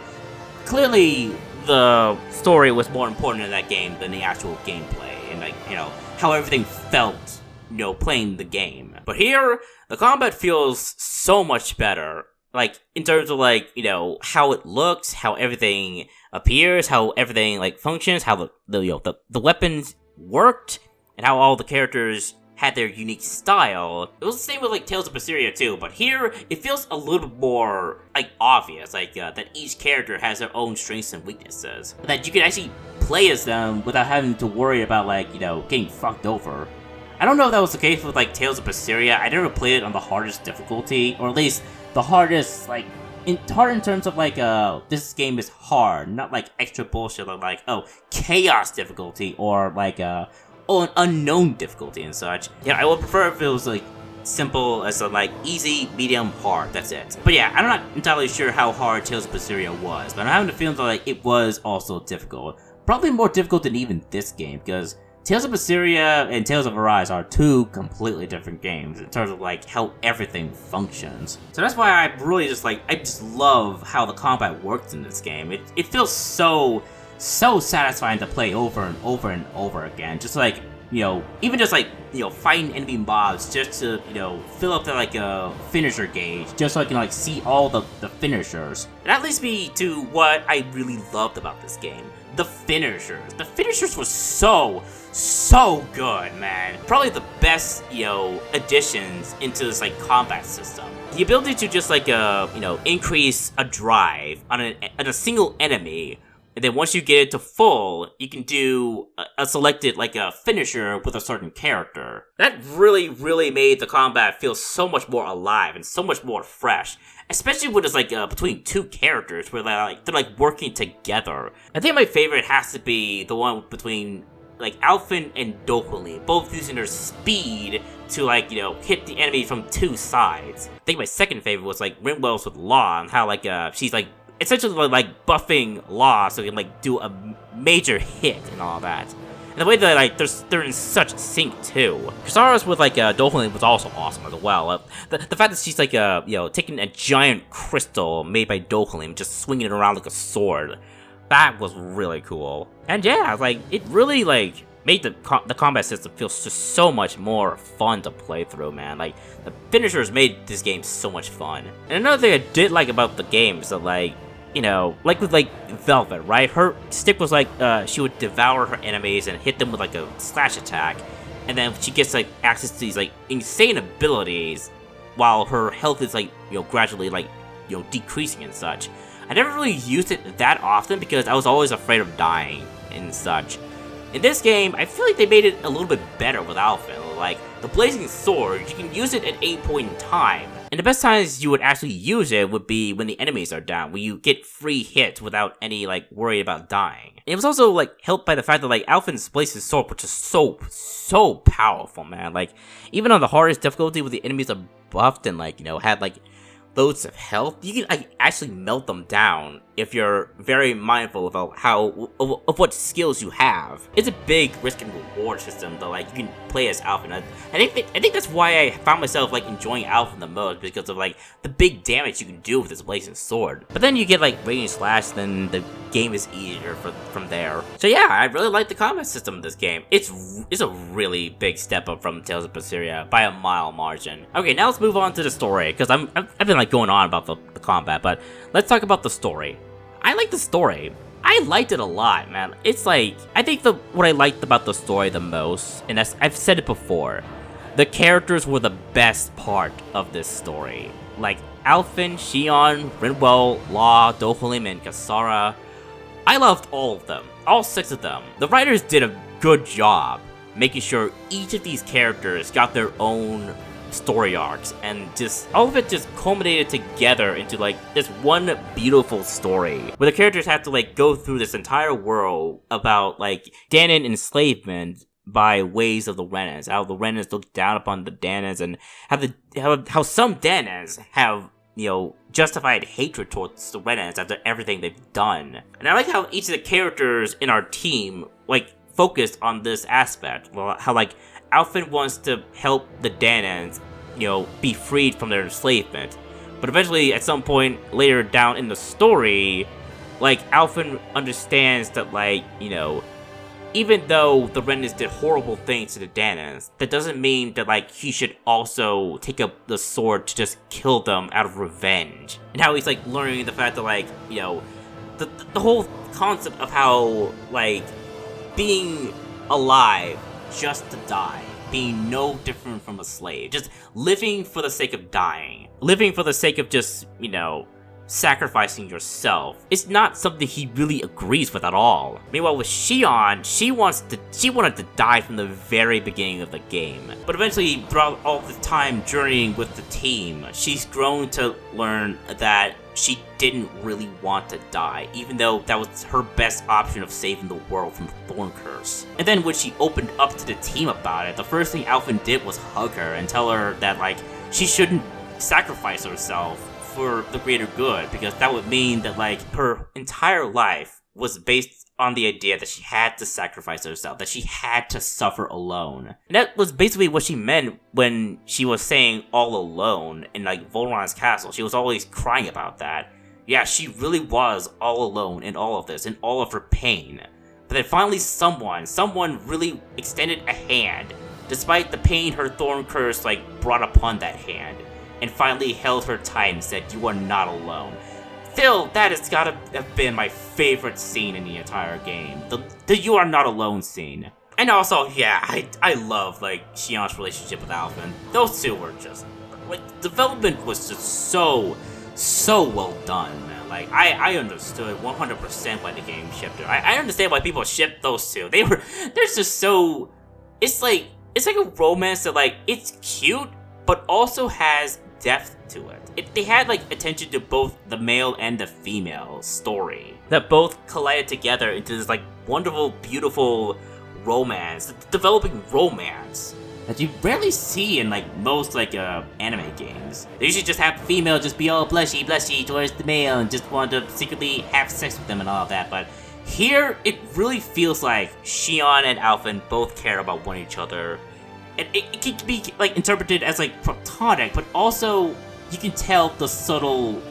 clearly the story was more important in that game than the actual gameplay, and, like, you know, how everything felt, you know, playing the game. But here, the combat feels so much better. Like, in terms of, like, you know, how it looks, how everything appears, how everything, like, functions, how the weapons worked, and how all the characters had their unique style. It was the same with, like, Tales of Berseria too, but here, it feels a little more, like, obvious, like, that each character has their own strengths and weaknesses. That you can actually play as them without having to worry about, like, you know, getting fucked over. I don't know if that was the case with, like, Tales of Berseria. I never played it on the hardest difficulty, or at least the hardest, like, hard in terms of, like, this game is hard, not, like, extra bullshit like, oh, chaos difficulty, or, like, an unknown difficulty and such. Yeah, I would prefer if it was, like, simple as, like, easy, medium, hard, that's it. But yeah, I'm not entirely sure how hard Tales of Berseria was, but I'm having the feeling that, like, it was also difficult. Probably more difficult than even this game, because Tales of Berseria and Tales of Arise are two completely different games in terms of, like, how everything functions. So that's why I really just, like, I just love how the combat works in this game. It feels so satisfying to play over and over and over again. Just, like, you know, even just, like, you know, fighting enemy mobs just to, you know, fill up the, like, finisher gauge, just so I can, like, see all the finishers. And that leads me to what I really loved about this game. The finishers. The finishers were so good, man. Probably the best, you know, additions into this, like, combat system. The ability to just, like, you know, increase a drive on a single enemy, and then once you get it to full, you can do a selected, like, a finisher with a certain character. That really made the combat feel so much more alive and so much more fresh. Especially when it's, like, between two characters where they're working together. I think my favorite has to be the one between, like, Alphen and Dokuli, both using their speed to, like, you know, hit the enemy from two sides. I think my second favorite was, like, Rinwell's with Law, and how, like, she's, like, essentially, like, buffing Law so he can, like, do a major hit and all that. And the way that, like, they're in such sync, too. Kasara's with, like, Dokuli was also awesome as well. The fact that she's, like, you know, taking a giant crystal made by Dokuli and just swinging it around like a sword, that was really cool. And yeah, like, it really, like, made the combat system feel just so much more fun to play through, man. Like, the finishers made this game so much fun. And another thing I did like about the game is that, like, you know, like with, like, Velvet, right? Her stick was, like, she would devour her enemies and hit them with, like, a slash attack. And then she gets, like, access to these, like, insane abilities while her health is, like, you know, gradually, like, you know, decreasing and such. I never really used it that often because I was always afraid of dying and such. In this game, I feel like they made it a little bit better with Alphen. like the blazing sword, you can use it at any point in time. And the best times you would actually use it would be when the enemies are down, when you get free hits without any, like, worry about dying. And it was also, like, helped by the fact that, like, Alphen's blazing sword, which is so powerful, man. Like, even on the hardest difficulty where the enemies are buffed and, like, you know, had, like, loads of health, you can, like, actually melt them down if you're very mindful about of what skills you have. It's a big risk and reward system that, like, you can play as Alphen. I think that's why I found myself, like, enjoying Alphen the most, because of, like, the big damage you can do with this blazing sword. But then you get, like, range slash, then the game is easier from there. So yeah, I really like the combat system of this game. It's a really big step up from Tales of Berseria by a mile margin. Okay, now let's move on to the story, because I've been, like, going on about the combat, but let's talk about the story. I like the story. I liked it a lot, man. It's like, I think what I liked about the story the most, and I've said it before, the characters were the best part of this story. Like, Alphen, Shionne, Rinwell, Law, Dohalim, and Kasara. I loved all of them. All 6 of them. The writers did a good job making sure each of these characters got their own story arcs, and just all of it just culminated together into, like, this one beautiful story where the characters have to, like, go through this entire world about, like, Dahnan enslavement by ways of the Renans, how the Renans look down upon the Dahnans, and how some Dahnans have, you know, justified hatred towards the Renans after everything they've done. And I like how each of the characters in our team, like, focused on this aspect. Well, how, like, Alphen wants to help the Dahnans, you know, be freed from their enslavement. But eventually, at some point later down in the story, like, Alphen understands that, like, you know, even though the Renans did horrible things to the Dahnans, that doesn't mean that, like, he should also take up the sword to just kill them out of revenge. And how he's, like, learning the fact that, like, you know, the whole concept of how, like, being alive just to die, being no different from a slave, just living for the sake of dying, living for the sake of just, you know, sacrificing yourself. It's not something he really agrees with at all. Meanwhile, with Shionne, she wanted to die from the very beginning of the game. But eventually, throughout all the time journeying with the team, she's grown to learn that she didn't really want to die, even though that was her best option of saving the world from the Thorn Curse. And then when she opened up to the team about it, the first thing Alphen did was hug her and tell her that, like, she shouldn't sacrifice herself for the greater good, because that would mean that, like, her entire life was based on the idea that she had to sacrifice herself, that she had to suffer alone. And that was basically what she meant when she was saying all alone in, like, Volron's castle. She was always crying about that. Yeah, she really was all alone in all of this, in all of her pain. But then finally someone really extended a hand, despite the pain her Thorn Curse, like, brought upon that hand, and finally held her tight and said, "You are not alone." Still, that has gotta have been my favorite scene in the entire game. The "You Are Not Alone" scene. And also, yeah, I love, like, Shionne's relationship with Alphen. Those two were just, like, development was just so well done, man. Like, I understood 100% why the game shipped it. I understand why people shipped those two. They're just so, it's like a romance that, like, it's cute, but also has depth to it. They had, like, attention to both the male and the female story that both collided together into this, like, wonderful, beautiful romance, developing romance that you rarely see in, like, most, like, anime games. They usually just have the female just be all blushy towards the male and just want to secretly have sex with them and all of that, but here it really feels like Shionne and Alphen both care about one each other. It can be, like, interpreted as, like, platonic, but also you can tell the subtle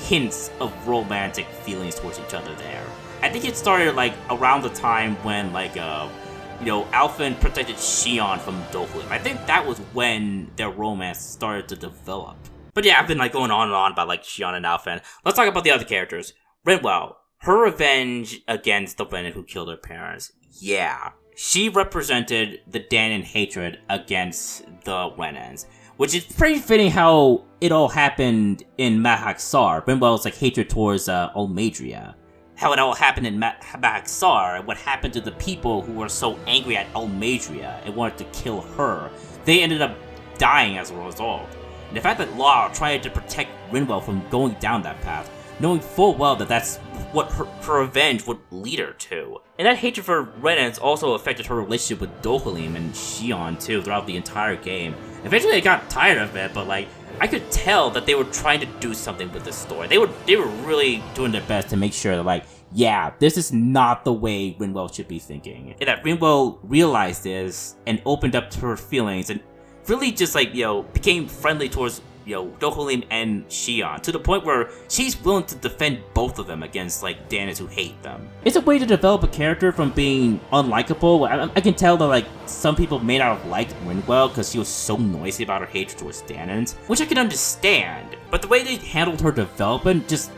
hints of romantic feelings towards each other there. I think it started, like, around the time when, like, you know, Alphen protected Shionne from Dohalim. I think that was when their romance started to develop. But yeah, I've been, like, going on and on about, like, Shionne and Alphen. Let's talk about the other characters. Rinwell, her revenge against the Renan who killed her parents. Yeah. She represented the Dahnan hatred against the Renans, which is pretty fitting how it all happened in Mahak Sar. Rinwell's, like, hatred towards Almadria. how it all happened in Maxar, what happened to the people who were so angry at Almadria and wanted to kill her. They ended up dying as a result. And the fact that Law tried to protect Rinwell from going down that path, knowing full well that that's what her revenge would lead her to. And that hatred for Renans also affected her relationship with Dohalim and Shionne too throughout the entire game. Eventually I got tired of it, but like, I could tell that they were trying to do something with this story. They were really doing their best to make sure that like, yeah, this is not the way Rinwell should be thinking. And that Rinwell realized this and opened up to her feelings and really just like, became friendly towards Dohalim and Shionne, to the point where she's willing to defend both of them against like Dahnan who hate them. It's a way to develop a character from being unlikable. I can tell that like some people may not have liked Rinwell because she was so noisy about her hatred towards Dahnan, which I can understand. But the way they handled her development just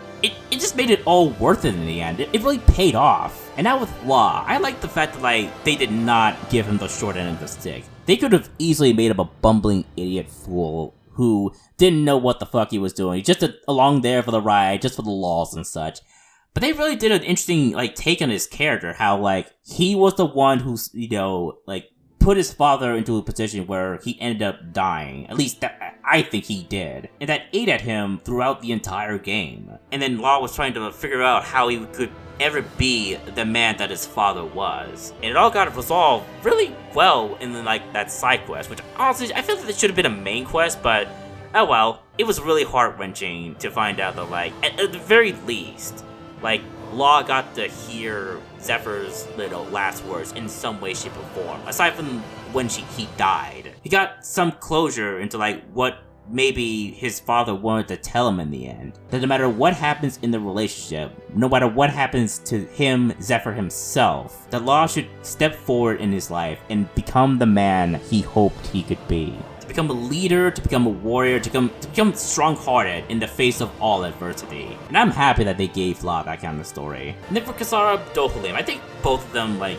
made it all worth it in the end. It really paid off. And now with Law, I like the fact that like they did not give him the short end of the stick. They could have easily made him a bumbling idiot fool who didn't know what the fuck he was doing. He just along there for the ride, just for the laws and such. But they really did an interesting like take on his character, how like he was the one who's like put his father into a position where he ended up dying. At least I think he did. And that ate at him throughout the entire game. And then Law was trying to figure out how he could ever be the man that his father was. And it all got resolved really well in like that side quest, which honestly I feel that it should have been a main quest, but oh well. It was really heart-wrenching to find out that like at the very least, like Law got to hear Zephyr's last words in some way, shape, or form. Aside from when he died, he got some closure into like what maybe his father wanted to tell him in the end. That no matter what happens in the relationship, no matter what happens to him, Zephyr himself, that Law should step forward in his life and become the man he hoped he could be. To become a leader, to become a warrior, to become strong-hearted in the face of all adversity. And I'm happy that they gave Law that kind of story. And then for Kasara, Dohalim, I think both of them, like,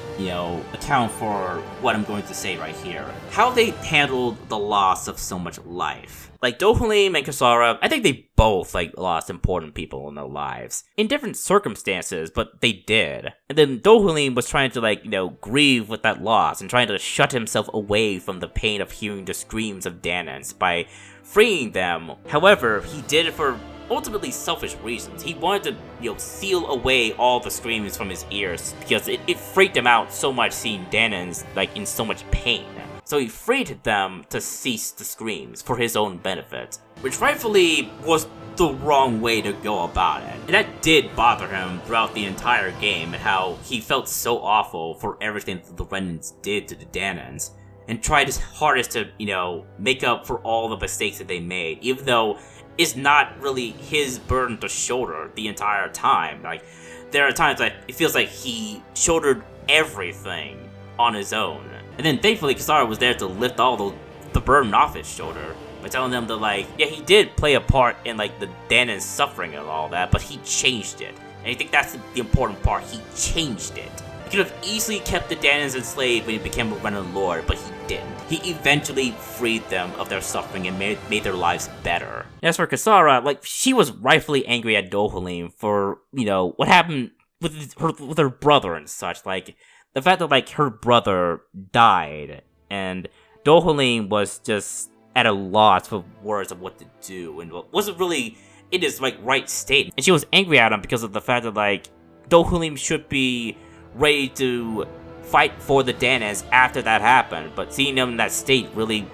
account for what I'm going to say right here. How they handled the loss of so much life. Like, Dohalim and Kasara, I think they both, like, lost important people in their lives. In different circumstances, but they did. And then Dohalim was trying to, like, grieve with that loss and trying to shut himself away from the pain of hearing the screams of Dahnan by freeing them. However, he did it for ultimately selfish reasons. He wanted to, seal away all the screams from his ears because it freaked him out so much seeing Dahnan, like, in so much pain. So he freed them to cease the screams for his own benefit, which rightfully was the wrong way to go about it. And that did bother him throughout the entire game, and how he felt so awful for everything that the Renans did to the Dahnans, and tried his hardest to, make up for all the mistakes that they made, even though it's not really his burden to shoulder the entire time. Like, there are times that it feels like he shouldered everything on his own. And then thankfully Kasara was there to lift all the burden off his shoulder by telling them that, like, yeah, he did play a part in, like, the Dahnan's suffering and all that, but he changed it. And I think that's the important part. He changed it. He could have easily kept the Dahnans enslaved when he became a Renan Lord, but he didn't. He eventually freed them of their suffering and made their lives better. And as for Kasara, like, she was rightfully angry at Dohalim for, what happened with her brother and such. Like, the fact that, like, her brother died, and Dohalim was just at a loss for words of what to do, and wasn't really in his, like, right state. And she was angry at him because of the fact that, like, Dohalim should be ready to fight for the Dahnans after that happened, but seeing him in that state really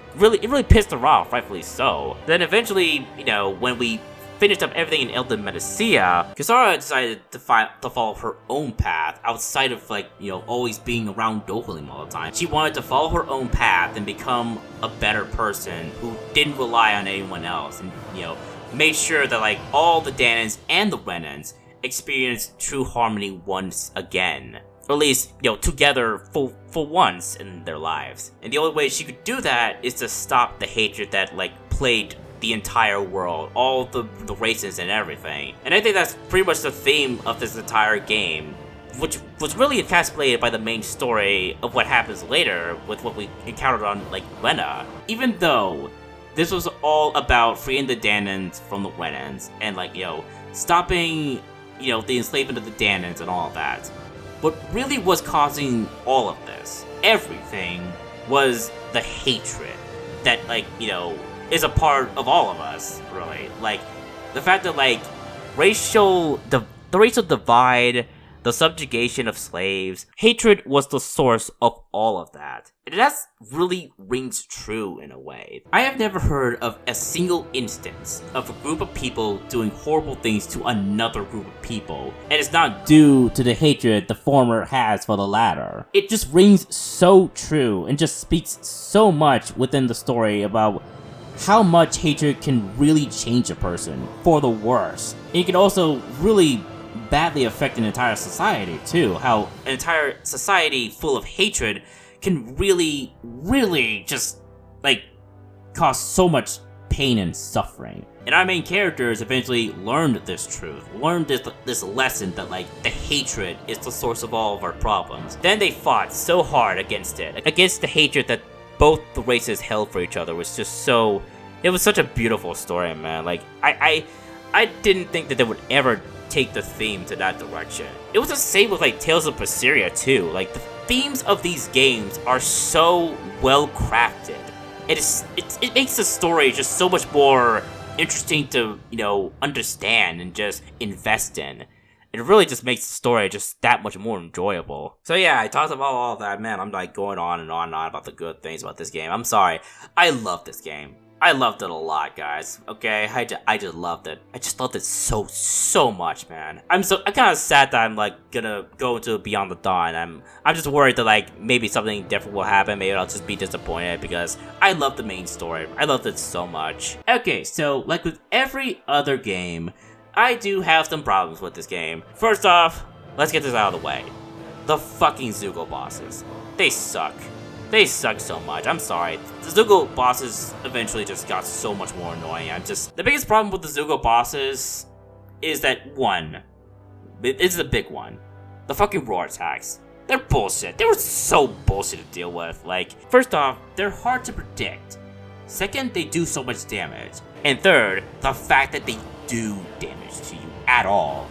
pissed her off, rightfully so. Then eventually, when we finished up everything in Elden Medicia, Kasara decided to follow her own path outside of, like, always being around Dohalim all the time. She wanted to follow her own path and become a better person who didn't rely on anyone else, and, made sure that, like, all the Dahnans and the Renans experienced true harmony once again. Or at least, together for once in their lives. And the only way she could do that is to stop the hatred that, like, plagued the entire world, all the races and everything. And I think that's pretty much the theme of this entire game, which was really encapsulated by the main story of what happens later with what we encountered on, like, Rena. Even though this was all about freeing the Dahnans from the Renans and, like, stopping the enslavement of the Dahnans and all of that. What really was causing all of this, everything, was the hatred that, is a part of all of us, really. Like, the fact that, the racial divide, the subjugation of slaves, hatred was the source of all of that. And that really rings true in a way. I have never heard of a single instance of a group of people doing horrible things to another group of people, and it's not due to the hatred the former has for the latter. It just rings so true and just speaks so much within the story about how much hatred can really change a person for the worse. And it can also really badly affect an entire society too. How an entire society full of hatred can really, really just, cause so much pain and suffering. And our main characters eventually learned this truth, learned this lesson that, the hatred is the source of all of our problems. Then they fought so hard against it, against the hatred that both the races held for each other. Was just so, it was such a beautiful story, man. I didn't think that they would ever take the theme to that direction. It was the same with Tales of Berseria too. The themes of these games are so well crafted. It makes the story just so much more interesting to understand and just invest in. It really just makes the story just that much more enjoyable. So yeah, I talked about all that, man. I'm going on and on about the good things about this game. I'm sorry. I love this game. I loved it a lot, guys. Okay, I just loved it. I just loved it so much, man. I'm kind of sad that I'm gonna go into Beyond the Dawn. I'm just worried that maybe something different will happen. Maybe I'll just be disappointed because I love the main story. I loved it so much. Okay, so with every other game, I do have some problems with this game. First off, let's get this out of the way. The fucking Zuko bosses. They suck. They suck so much. I'm sorry. The Zuko bosses eventually just got so much more annoying. The biggest problem with the Zuko bosses is that, one, it's the big one. The fucking roar attacks. They're bullshit. They were so bullshit to deal with. First off, they're hard to predict. Second, they do so much damage. And third, the fact that they do damage to you at all.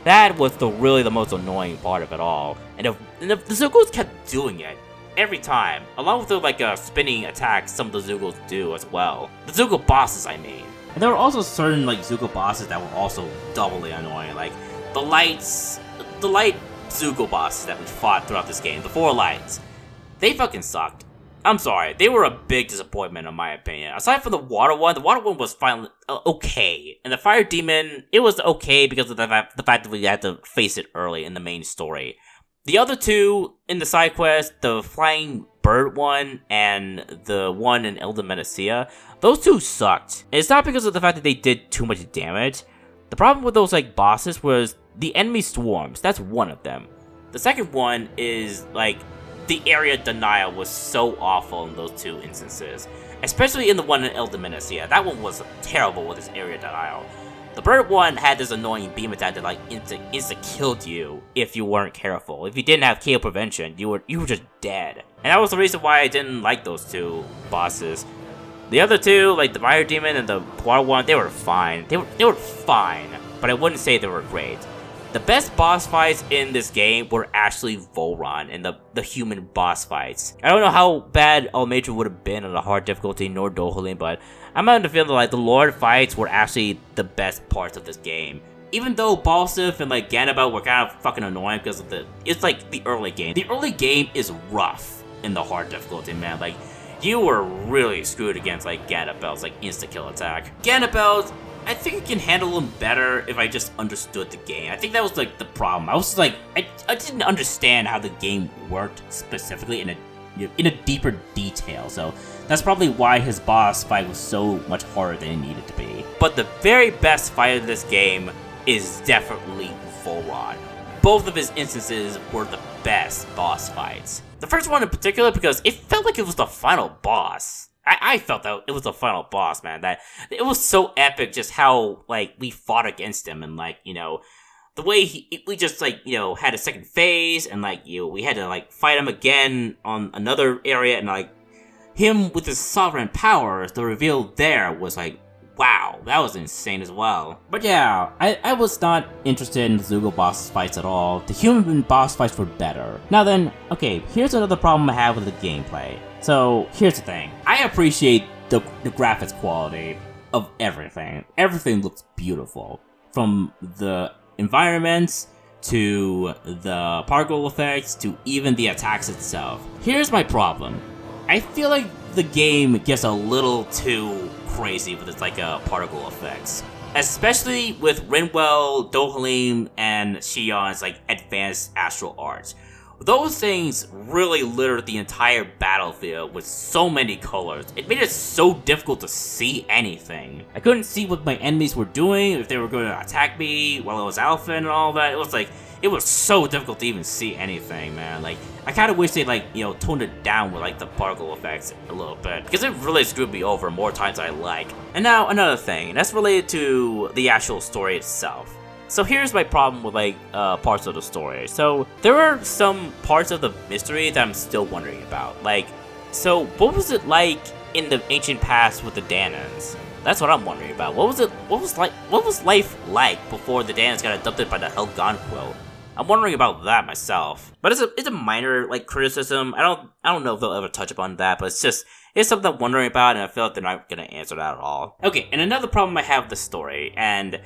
That was really the most annoying part of it all. And if the Zukos kept doing it every time, along with the spinning attacks some of the Zugos do as well. The Zuko bosses, I mean. And there were also certain Zuko bosses that were also doubly annoying, the light Zuko bosses that we fought throughout this game, the 4 lights. They fucking sucked. I'm sorry, they were a big disappointment in my opinion. Aside from the water one was finally okay. And the fire demon, it was okay because of the fact that we had to face it early in the main story. The other two in the side quest, the flying bird one and the one in Elder Menacia, those two sucked. And it's not because of the fact that they did too much damage. The problem with those bosses was the enemy swarms. That's one of them. The second one is the area denial was so awful in those two instances. Especially in the one in Elder Menacia. That one was terrible with its area denial. The bird one had this annoying beam attack that insta-killed you if you weren't careful. If you didn't have KO prevention, you were just dead. And that was the reason why I didn't like those two bosses. The other two, the fire demon and the water one, they were fine. They were fine, but I wouldn't say they were great. The best boss fights in this game were actually Volron and the human boss fights. I don't know how bad Almeida would have been on the hard difficulty, nor Dohalim, but I'm under the feeling that the Lord fights were actually the best parts of this game. Even though Balsif and Ganabelt were kind of fucking annoying because of it's the early game. The early game is rough in the hard difficulty, man. You were really screwed against Ganabelt's insta-kill attack. Ganabelt, I think I can handle him better if I just understood the game. I think that was the problem. I was I didn't understand how the game worked specifically in a deeper detail. So that's probably why his boss fight was so much harder than it needed to be. But the very best fight of this game is definitely Volron. Both of his instances were the best boss fights. The first one in particular because it felt like it was the final boss. I felt that it was the final boss, man. That it was so epic just how we fought against him and the way we just had a second phase and we had to fight him again on another area and him with his sovereign powers. The reveal there was wow, that was insane as well. But yeah, I was not interested in the Zugo boss fights at all. The human boss fights were better. Now then, okay, here's another problem I have with the gameplay. So, here's the thing. I appreciate the graphics quality of everything. Everything looks beautiful. From the environments, to the particle effects, to even the attacks itself. Here's my problem. I feel like the game gets a little too crazy with its particle effects. Especially with Rinwell, Dohalim, and Shionne's advanced astral arts. Those things really littered the entire battlefield with so many colors. It made it so difficult to see anything. I couldn't see what my enemies were doing, if they were going to attack me while I was alpha and all that. It was so difficult to even see anything, man. I kind of wish they toned it down with the particle effects a little bit, because it really screwed me over more times than I like. And now another thing, and that's related to the actual story itself. So here's my problem with parts of the story. So there are some parts of the mystery that I'm still wondering about. So what was it like in the ancient past with the Dahnans? That's what I'm wondering about. What was life like before the Dahnans got adopted by the Helgonquil? I'm wondering about that myself. But it's a minor criticism. I don't know if they'll ever touch upon that, but it's something I'm wondering about, and I feel like they're not gonna answer that at all. Okay, and another problem I have with the story, and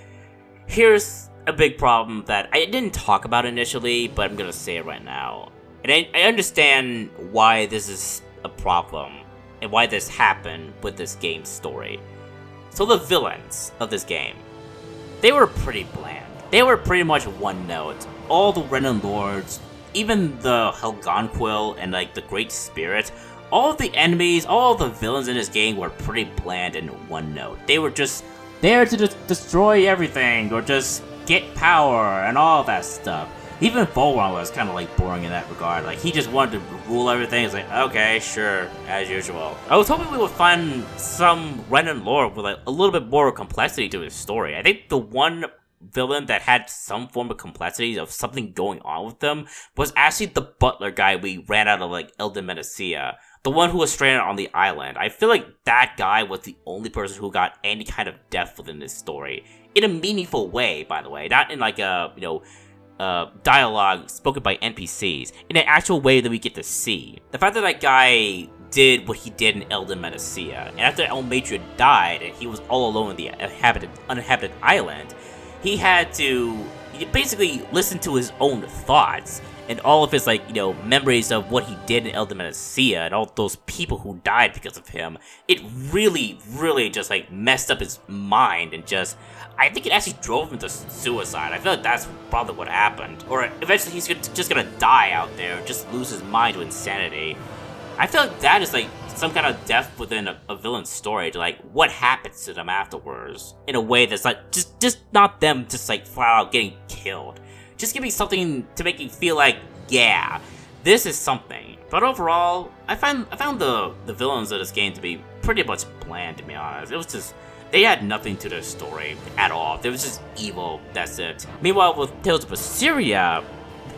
here's a big problem that I didn't talk about initially, but I'm gonna say it right now. And I understand why this is a problem, and why this happened with this game's story. So the villains of this game, they were pretty bland. They were pretty much one note. All the Renan Lords, even the Helgonquil and the Great Spirit, all of the enemies, all of the villains in this game were pretty bland and one note. They were just there to just destroy everything, or just get power, and all that stuff. Even Volron was kind of boring in that regard. He just wanted to rule everything. It's okay, sure, as usual. I was hoping we would find some Renan lore with a little bit more complexity to his story. I think the one villain that had some form of complexity of something going on with them was actually the butler guy we ran out of Elden Menacia. The one who was stranded on the island. I feel like that guy was the only person who got any kind of depth within this story. In a meaningful way, by the way. Not in dialogue spoken by NPCs. In an actual way that we get to see. The fact that guy did what he did in Elden Menacia, and after Elmatria died and he was all alone in the uninhabited island, he had to basically listen to his own thoughts and all of his memories of what he did in Elden Menacia and all those people who died because of him. It really, really just messed up his mind, and I think it actually drove him to suicide. I feel like that's probably what happened. Or eventually he's just gonna die out there, just lose his mind to insanity. I feel like that is some kind of depth within a villain's story to what happens to them afterwards, in a way that's just not them just flat out getting killed. Just give me something to make you feel yeah, this is something. But overall, I found the villains of this game to be pretty much bland, to be honest. It was just, they had nothing to their story at all. They was just evil, that's it. Meanwhile, with Tales of Berseria,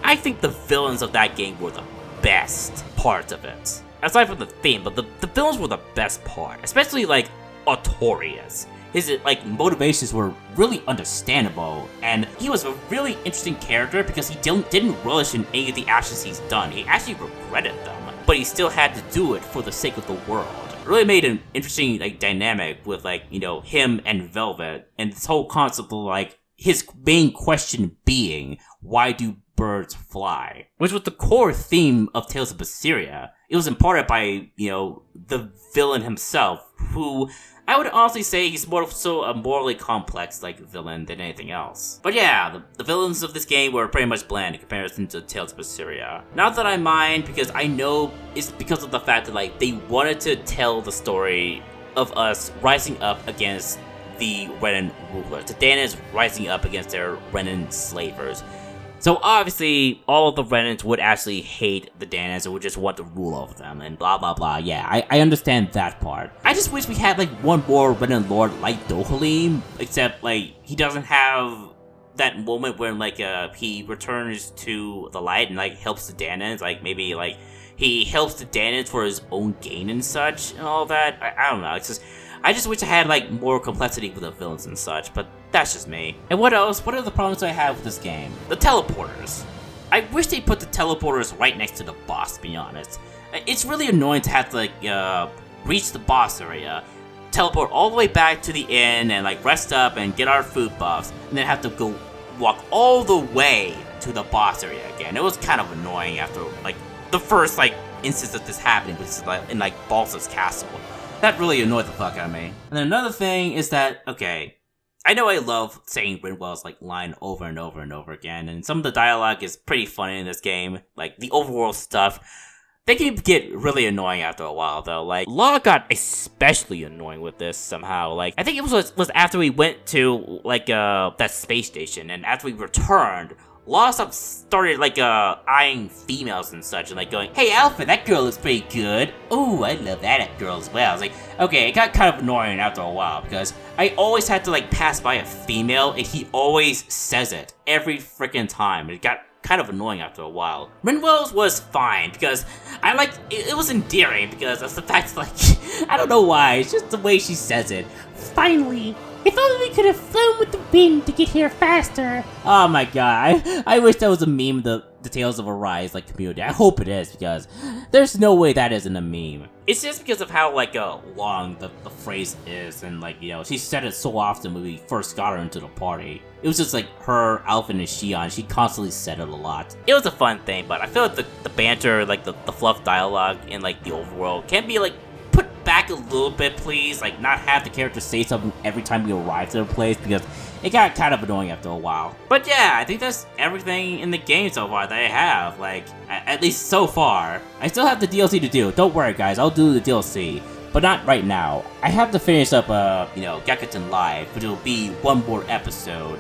I think the villains of that game were the best part of it. Aside from the theme, but the villains were the best part. Especially Artorias. His motivations were really understandable, and he was a really interesting character because he didn't relish in any of the actions he's done. He actually regretted them, but he still had to do it for the sake of the world. It really made an interesting dynamic with him and Velvet, and this whole concept of his main question being, why do birds fly? Which was the core theme of Tales of Berseria. It was imparted by the villain himself, who I would honestly say he's more so a morally complex villain than anything else. But yeah, the villains of this game were pretty much bland in comparison to Tales of Berseria. Not that I mind, because I know it's because of the fact that they wanted to tell the story of us rising up against the Renan rulers. The Dahnans rising up against their Renan slavers. So obviously, all of the Renans would actually hate the Dahnans and would just want to rule over them and blah blah blah. Yeah, I understand that part. I just wish we had one more Renan Lord like Dohalim, except he doesn't have that moment where he returns to the light and helps the Dahnans. Maybe he helps the Dahnans for his own gain and such and all that. I don't know. It's just I just wish I had like more complexity with the villains and such, but that's just me. And what else? What are the problems I have with this game? The teleporters. I wish they put the teleporters right next to the boss, to be honest. It's really annoying to have to like reach the boss area, teleport all the way back to the inn and like rest up and get our food buffs, and then have to go walk all the way to the boss area again. It was kind of annoying after like the first like instance of this happening, which is like in like Balsa's castle. That really annoyed the fuck out of me. And then another thing is that, okay, I know I love saying Rinwell's like line over and over and over again, and some of the dialogue is pretty funny in this game, like the overworld stuff. They can get really annoying after a while though. Like Law got especially annoying with this somehow. Like I think it was after we went to like that space station, and after we returned, Law started like eyeing females and such, and like going, "Hey Alpha, that girl looks pretty good. Oh, I love that girl as well." I was like, okay, it got kind of annoying after a while because I always had to like pass by a female, and he always says it every freaking time. It got kind of annoying after a while. Rinwell's was fine because I like it was endearing because of the fact like I don't know why, it's just the way she says it. Finally! If only we could have flown with the wind to get here faster. Oh my god, I wish that was a meme of the Tales of Arise like community. I hope it is because there's no way that isn't a meme. It's just because of how like long the phrase is, and like, you know, she said it so often when we first got her into the party. It was just like her, Alpha, and Shionne. She constantly said it a lot. It was a fun thing, but I feel like the banter, like the fluff dialogue in like the overworld can be like put back a little bit, please. Like not have the character say something every time we arrive to a place because it got kind of annoying after a while. But yeah, I think that's everything in the game so far that I have, like, at least so far. I still have the DLC to do. Don't worry guys, I'll do the DLC. But not right now. I have to finish up, you know, Gekuten Live, which will be one more episode.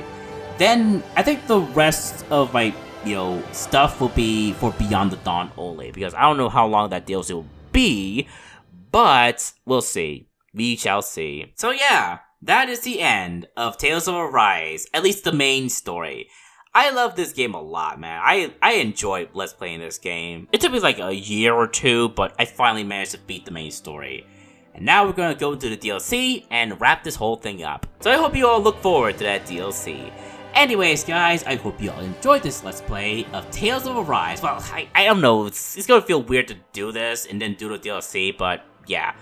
Then, I think the rest of my, you know, stuff will be for Beyond the Dawn only, because I don't know how long that DLC will be, but we'll see. We shall see. So yeah, that is the end of Tales of Arise, at least the main story. I love this game a lot, man. I enjoyed Let's Playing this game. It took me like a year or two, but I finally managed to beat the main story. And now we're gonna go into the DLC and wrap this whole thing up. So I hope you all look forward to that DLC. Anyways, guys, I hope you all enjoyed this Let's Play of Tales of Arise. Well, I don't know, it's gonna feel weird to do this and then do the DLC, but yeah.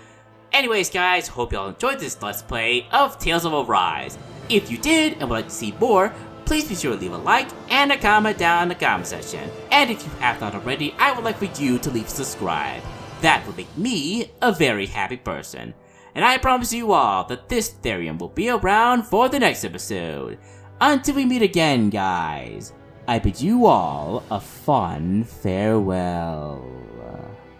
Anyways, guys, hope you all enjoyed this Let's Play of Tales of Arise. If you did and would like to see more, please be sure to leave a like and a comment down in the comment section. And if you have not already, I would like for you to leave a subscribe. That would make me a very happy person. And I promise you all that this Therium will be around for the next episode. Until we meet again, guys, I bid you all a fond farewell.